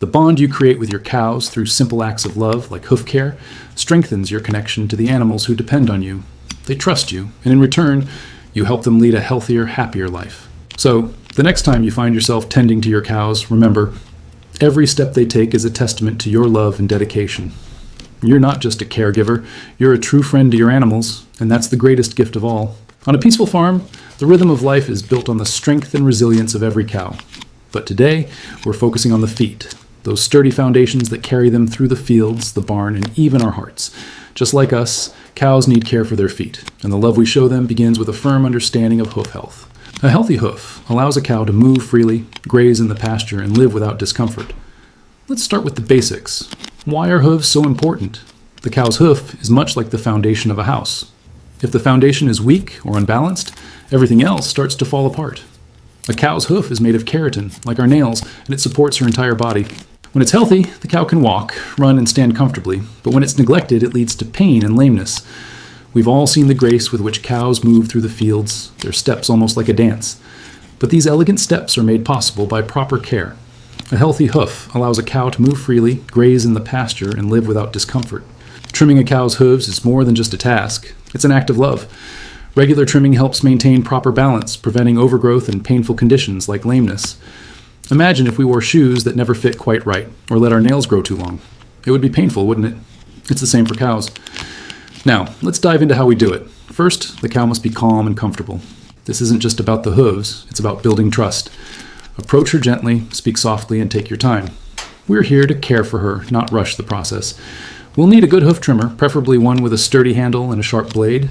The bond you create with your cows through simple acts of love, like hoof care, strengthens your connection to the animals who depend on you. They trust you, and in return, you help them lead a healthier, happier life. So, the next time you find yourself tending to your cows, remember, every step they take is a testament to your love and dedication. You're not just a caregiver, you're a true friend to your animals, and that's the greatest gift of all. On a peaceful farm, the rhythm of life is built on the strength and resilience of every cow. But today, we're focusing on the feet, those sturdy foundations that carry them through the fields, the barn, and even our hearts. Just like us, cows need care for their feet, and the love we show them begins with a firm understanding of hoof health. A healthy hoof allows a cow to move freely, graze in the pasture, and live without discomfort. Let's start with the basics. Why are hooves so important? The cow's hoof is much like the foundation of a house. If the foundation is weak or unbalanced, everything else starts to fall apart. A cow's hoof is made of keratin, like our nails, and it supports her entire body. When it's healthy, the cow can walk, run, and stand comfortably, but when it's neglected, it leads to pain and lameness. We've all seen the grace with which cows move through the fields, their steps almost like a dance. But these elegant steps are made possible by proper care. A healthy hoof allows a cow to move freely, graze in the pasture, and live without discomfort. Trimming a cow's hooves is more than just a task. It's an act of love. Regular trimming helps maintain proper balance, preventing overgrowth and painful conditions like lameness. Imagine if we wore shoes that never fit quite right, or let our nails grow too long. It would be painful, wouldn't it? It's the same for cows. Now, let's dive into how we do it. First, the cow must be calm and comfortable. This isn't just about the hooves, it's about building trust. Approach her gently, speak softly, and take your time. We're here to care for her, not rush the process. We'll need a good hoof trimmer, preferably one with a sturdy handle and a sharp blade.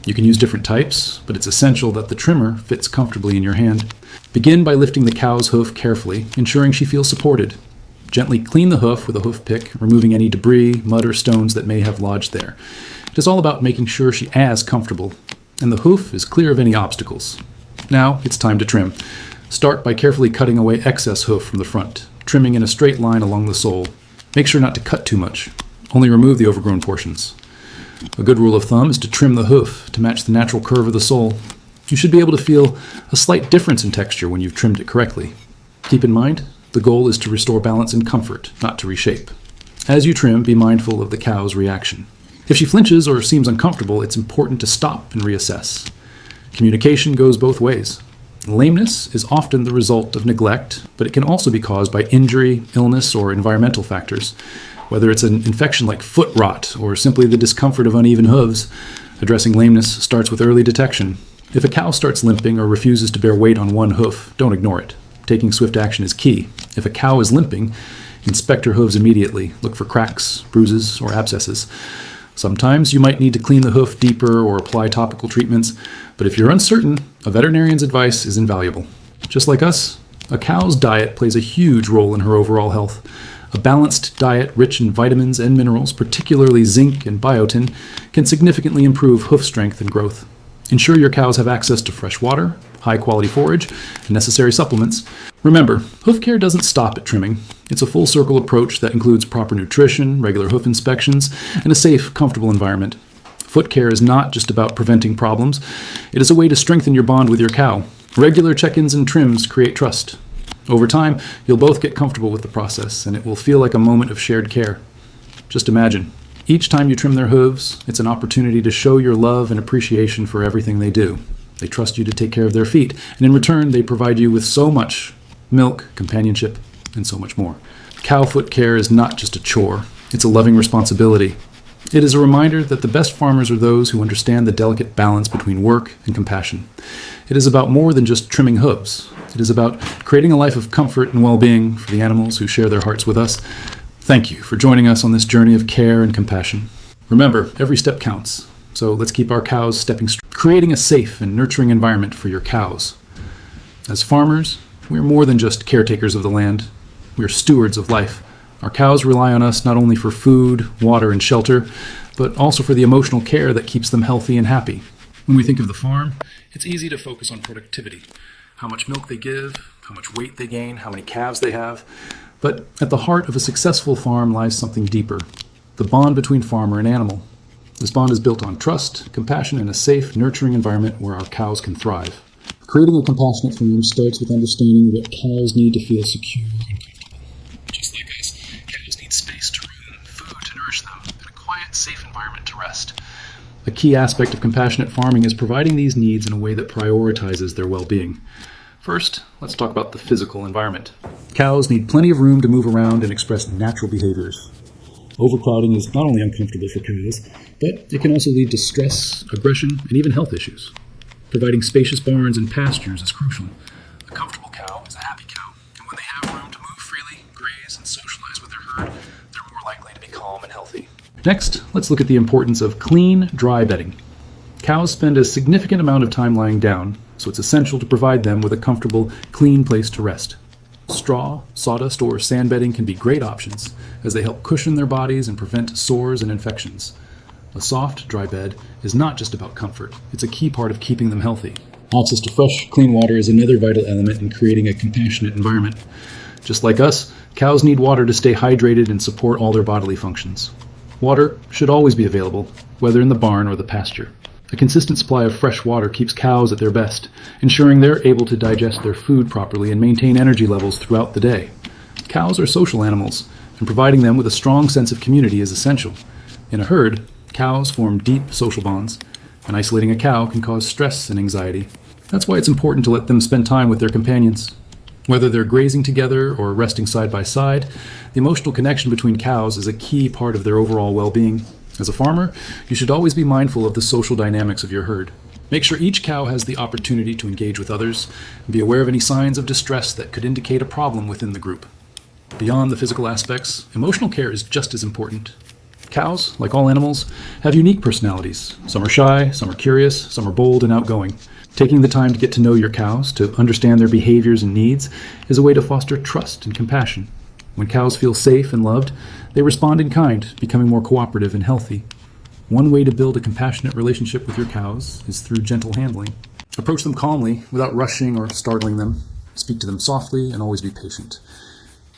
You can use different types, but it's essential that the trimmer fits comfortably in your hand. Begin by lifting the cow's hoof carefully, ensuring she feels supported. Gently clean the hoof with a hoof pick, removing any debris, mud, or stones that may have lodged there. It is all about making sure she is comfortable, and the hoof is clear of any obstacles. Now it's time to trim. Start by carefully cutting away excess hoof from the front, trimming in a straight line along the sole. Make sure not to cut too much. Only remove the overgrown portions. A good rule of thumb is to trim the hoof to match the natural curve of the sole. You should be able to feel a slight difference in texture when you've trimmed it correctly. Keep in mind, the goal is to restore balance and comfort, not to reshape. As you trim, be mindful of the cow's reaction. If she flinches or seems uncomfortable, it's important to stop and reassess. Communication goes both ways. Lameness is often the result of neglect, but it can also be caused by injury, illness, or environmental factors. Whether it's an infection like foot rot or simply the discomfort of uneven hooves, addressing lameness starts with early detection. If a cow starts limping or refuses to bear weight on one hoof, don't ignore it. Taking swift action is key. If a cow is limping, inspect her hooves immediately. Look for cracks, bruises, or abscesses. Sometimes you might need to clean the hoof deeper or apply topical treatments, but if you're uncertain, a veterinarian's advice is invaluable. Just like us, a cow's diet plays a huge role in her overall health. A balanced diet rich in vitamins and minerals, particularly zinc and biotin, can significantly improve hoof strength and growth. Ensure your cows have access to fresh water, high-quality forage, and necessary supplements. Remember, hoof care doesn't stop at trimming. It's a full-circle approach that includes proper nutrition, regular hoof inspections, and a safe, comfortable environment. Foot care is not just about preventing problems. It is a way to strengthen your bond with your cow. Regular check-ins and trims create trust. Over time, you'll both get comfortable with the process, and it will feel like a moment of shared care. Just imagine, each time you trim their hooves, it's an opportunity to show your love and appreciation for everything they do. They trust you to take care of their feet, and in return, they provide you with so much: milk, companionship, and so much more. Cow foot care is not just a chore, it's a loving responsibility. It is a reminder that the best farmers are those who understand the delicate balance between work and compassion. It is about more than just trimming hooves. It is about creating a life of comfort and well-being for the animals who share their hearts with us. Thank you for joining us on this journey of care and compassion. Remember, every step counts. So let's keep our cows stepping straight, creating a safe and nurturing environment for your cows. As farmers, we are more than just caretakers of the land. We are stewards of life. Our cows rely on us not only for food, water, and shelter, but also for the emotional care that keeps them healthy and happy. When we think of the farm, it's easy to focus on productivity. How much milk they give, how much weight they gain, how many calves they have. But at the heart of a successful farm lies something deeper: the bond between farmer and animal. This bond is built on trust, compassion, and a safe, nurturing environment where our cows can thrive. Creating a compassionate farm starts with understanding that cows need to feel secure and comfortable. Just like us, cows need space to roam, food to nourish them, and a quiet, safe environment to rest. A key aspect of compassionate farming is providing these needs in a way that prioritizes their well-being. First, let's talk about the physical environment. Cows need plenty of room to move around and express natural behaviors. Overcrowding is not only uncomfortable for cows, but it can also lead to stress, aggression, and even health issues. Providing spacious barns and pastures is crucial. A comfortable cow is a happy cow, and when they have room to move freely, graze, and socialize with their herd, they're more likely to be calm and healthy. Next, let's look at the importance of clean, dry bedding. Cows spend a significant amount of time lying down, so it's essential to provide them with a comfortable, clean place to rest. Straw, sawdust, or sand bedding can be great options, as they help cushion their bodies and prevent sores and infections. A soft, dry bed is not just about comfort, it's a key part of keeping them healthy. Access to fresh, clean water is another vital element in creating a compassionate environment. Just like us, cows need water to stay hydrated and support all their bodily functions. Water should always be available, whether in the barn or the pasture. A consistent supply of fresh water keeps cows at their best, ensuring they're able to digest their food properly and maintain energy levels throughout the day. Cows are social animals, and providing them with a strong sense of community is essential. In a herd, cows form deep social bonds, and isolating a cow can cause stress and anxiety. That's why it's important to let them spend time with their companions. Whether they're grazing together or resting side by side, the emotional connection between cows is a key part of their overall well-being. As a farmer, you should always be mindful of the social dynamics of your herd. Make sure each cow has the opportunity to engage with others, and be aware of any signs of distress that could indicate a problem within the group. Beyond the physical aspects, emotional care is just as important. Cows, like all animals, have unique personalities. Some are shy, some are curious, some are bold and outgoing. Taking the time to get to know your cows, to understand their behaviors and needs, is a way to foster trust and compassion. When cows feel safe and loved, they respond in kind, becoming more cooperative and healthy. One way to build a compassionate relationship with your cows is through gentle handling. Approach them calmly, without rushing or startling them. Speak to them softly and always be patient.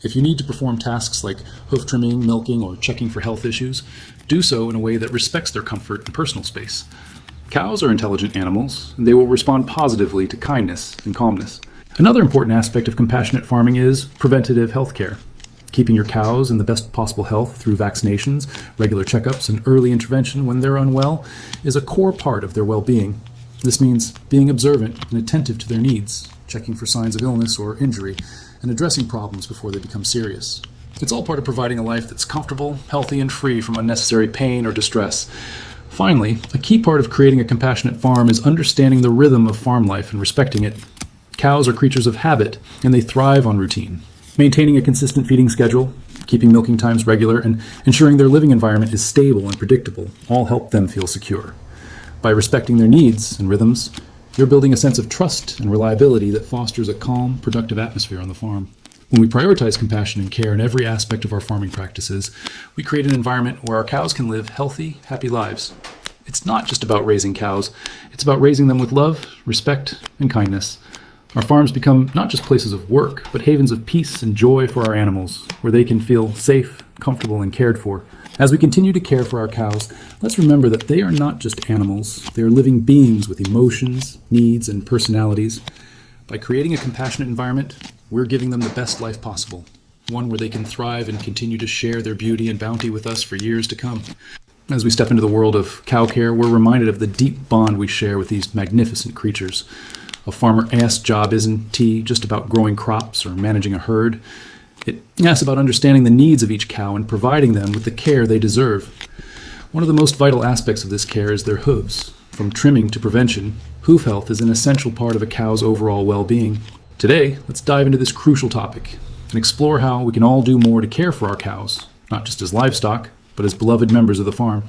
If you need to perform tasks like hoof trimming, milking, or checking for health issues, do so in a way that respects their comfort and personal space. Cows are intelligent animals, and they will respond positively to kindness and calmness. Another important aspect of compassionate farming is preventative health care. Keeping your cows in the best possible health through vaccinations, regular checkups, and early intervention when they're unwell is a core part of their well-being. This means being observant and attentive to their needs, checking for signs of illness or injury, and addressing problems before they become serious. It's all part of providing a life that's comfortable, healthy, and free from unnecessary pain or distress. Finally, a key part of creating a compassionate farm is understanding the rhythm of farm life and respecting it. Cows are creatures of habit, and they thrive on routine. Maintaining a consistent feeding schedule, keeping milking times regular, and ensuring their living environment is stable and predictable all help them feel secure. By respecting their needs and rhythms, you're building a sense of trust and reliability that fosters a calm, productive atmosphere on the farm. When we prioritize compassion and care in every aspect of our farming practices, we create an environment where our cows can live healthy, happy lives. It's not just about raising cows, it's about raising them with love, respect, and kindness. Our farms become not just places of work, but havens of peace and joy for our animals, where they can feel safe, comfortable, and cared for. As we continue to care for our cows, let's remember that they are not just animals. They are living beings with emotions, needs, and personalities. By creating a compassionate environment, we're giving them the best life possible, one where they can thrive and continue to share their beauty and bounty with us for years to come. As we step into the world of cow care, we're reminded of the deep bond we share with these magnificent creatures. A farmer's job isn't just about growing crops or managing a herd. It's about understanding the needs of each cow and providing them with the care they deserve. One of the most vital aspects of this care is their hooves. From trimming to prevention, hoof health is an essential part of a cow's overall well-being. Today, let's dive into this crucial topic and explore how we can all do more to care for our cows, not just as livestock, but as beloved members of the farm.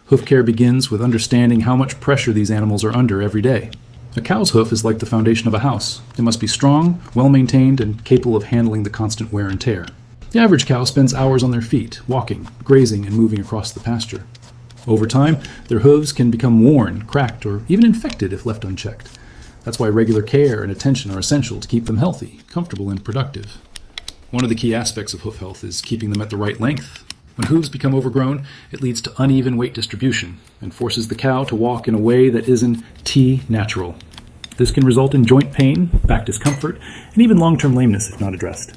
Hoof care begins with understanding how much pressure these animals are under every day. A cow's hoof is like the foundation of a house. It must be strong, well-maintained, and capable of handling the constant wear and tear. The average cow spends hours on their feet, walking, grazing, and moving across the pasture. Over time, their hooves can become worn, cracked, or even infected if left unchecked. That's why regular care and attention are essential to keep them healthy, comfortable, and productive. One of the key aspects of hoof health is keeping them at the right length. When hooves become overgrown, it leads to uneven weight distribution and forces the cow to walk in a way that isn't natural. This can result in joint pain, back discomfort, and even long-term lameness if not addressed.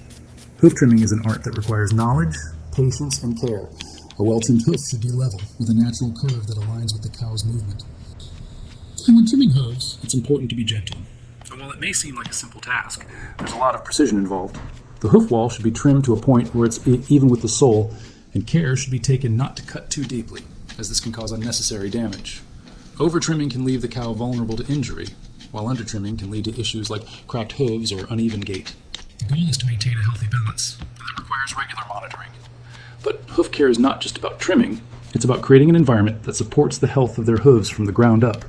Hoof trimming is an art that requires knowledge, patience, and care. A well-trimmed hoof should be level, with a natural curve that aligns with the cow's movement. And when trimming hooves, it's important to be gentle. And while it may seem like a simple task, there's a lot of precision involved. The hoof wall should be trimmed to a point where it's even with the sole, and care should be taken not to cut too deeply, as this can cause unnecessary damage. Over-trimming can leave the cow vulnerable to injury, while under-trimming can lead to issues like cracked hooves or uneven gait. The goal is to maintain a healthy balance, and that requires regular monitoring. But hoof care is not just about trimming, it's about creating an environment that supports the health of their hooves from the ground up.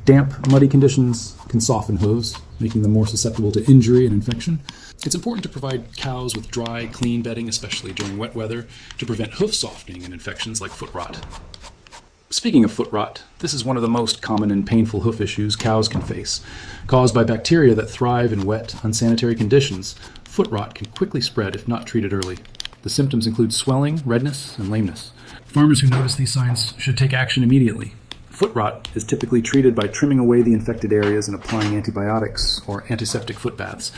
Damp, muddy conditions can soften hooves, making them more susceptible to injury and infection. It's important to provide cows with dry, clean bedding, especially during wet weather, to prevent hoof softening and infections like foot rot. Speaking of foot rot, this is one of the most common and painful hoof issues cows can face. Caused by bacteria that thrive in wet, unsanitary conditions, foot rot can quickly spread if not treated early. The symptoms include swelling, redness, and lameness. Farmers who notice these signs should take action immediately. Foot rot is typically treated by trimming away the infected areas and applying antibiotics or antiseptic foot baths.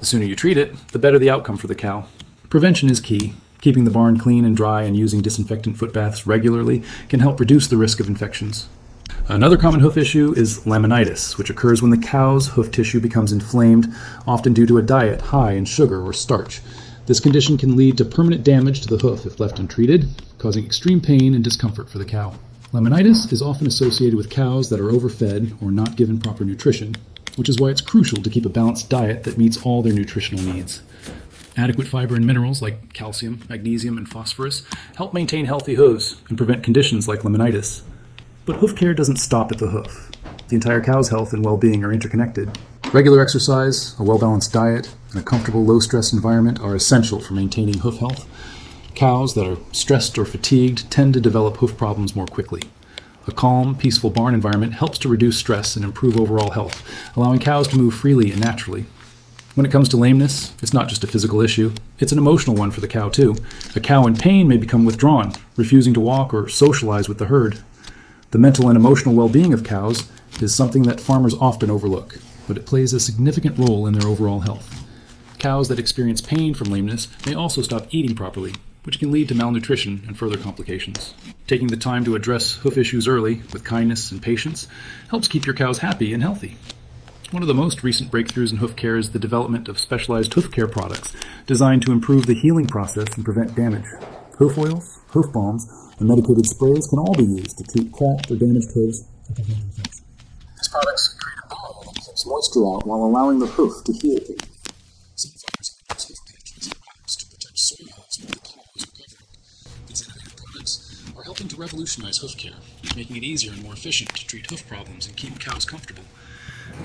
The sooner you treat it, the better the outcome for the cow. Prevention is key. Keeping the barn clean and dry and using disinfectant foot baths regularly can help reduce the risk of infections. Another common hoof issue is laminitis, which occurs when the cow's hoof tissue becomes inflamed, often due to a diet high in sugar or starch. This condition can lead to permanent damage to the hoof if left untreated, causing extreme pain and discomfort for the cow. Laminitis is often associated with cows that are overfed or not given proper nutrition, which is why it's crucial to keep a balanced diet that meets all their nutritional needs. Adequate fiber and minerals like calcium, magnesium, and phosphorus help maintain healthy hooves and prevent conditions like laminitis. But hoof care doesn't stop at the hoof. The entire cow's health and well-being are interconnected. Regular exercise, a well-balanced diet, and a comfortable, low-stress environment are essential for maintaining hoof health. Cows that are stressed or fatigued tend to develop hoof problems more quickly. A calm, peaceful barn environment helps to reduce stress and improve overall health, allowing cows to move freely and naturally. When it comes to lameness, it's not just a physical issue, it's an emotional one for the cow too. A cow in pain may become withdrawn, refusing to walk or socialize with the herd. The mental and emotional well-being of cows is something that farmers often overlook, but it plays a significant role in their overall health. Cows that experience pain from lameness may also stop eating properly, which can lead to malnutrition and further complications. Taking the time to address hoof issues early with kindness and patience helps keep your cows happy and healthy. One of the most recent breakthroughs in hoof care is the development of specialized hoof care products designed to improve the healing process and prevent damage. Hoof oils, hoof balms, and medicated sprays can all be used to treat cracked or damaged hooves and prevent infection. These products create a barrier that keeps moisture out while allowing the hoof to heal. Some farmers use hoof products to protect soy hooves while the cow is recovering. These innovative products are helping to revolutionize hoof care, making it easier and more efficient to treat hoof problems and keep cows comfortable.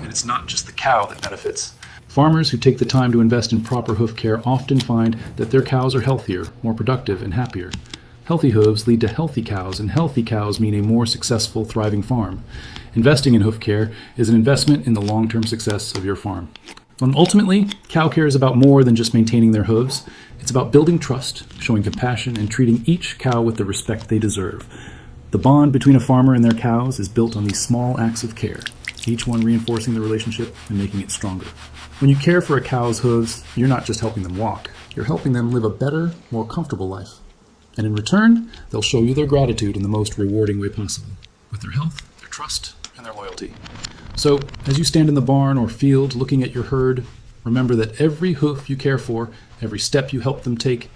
And it's not just the cow that benefits. Farmers who take the time to invest in proper hoof care often find that their cows are healthier, more productive, and happier. Healthy hooves lead to healthy cows, and healthy cows mean a more successful, thriving farm. Investing in hoof care is an investment in the long-term success of your farm. And ultimately, cow care is about more than just maintaining their hooves. It's about building trust, showing compassion, and treating each cow with the respect they deserve. The bond between a farmer and their cows is built on these small acts of care, each one reinforcing the relationship and making it stronger. When you care for a cow's hooves, you're not just helping them walk, you're helping them live a better, more comfortable life. And in return, they'll show you their gratitude in the most rewarding way possible, with their health, their trust, and their loyalty. So, as you stand in the barn or field looking at your herd, remember that every hoof you care for, every step you help them take,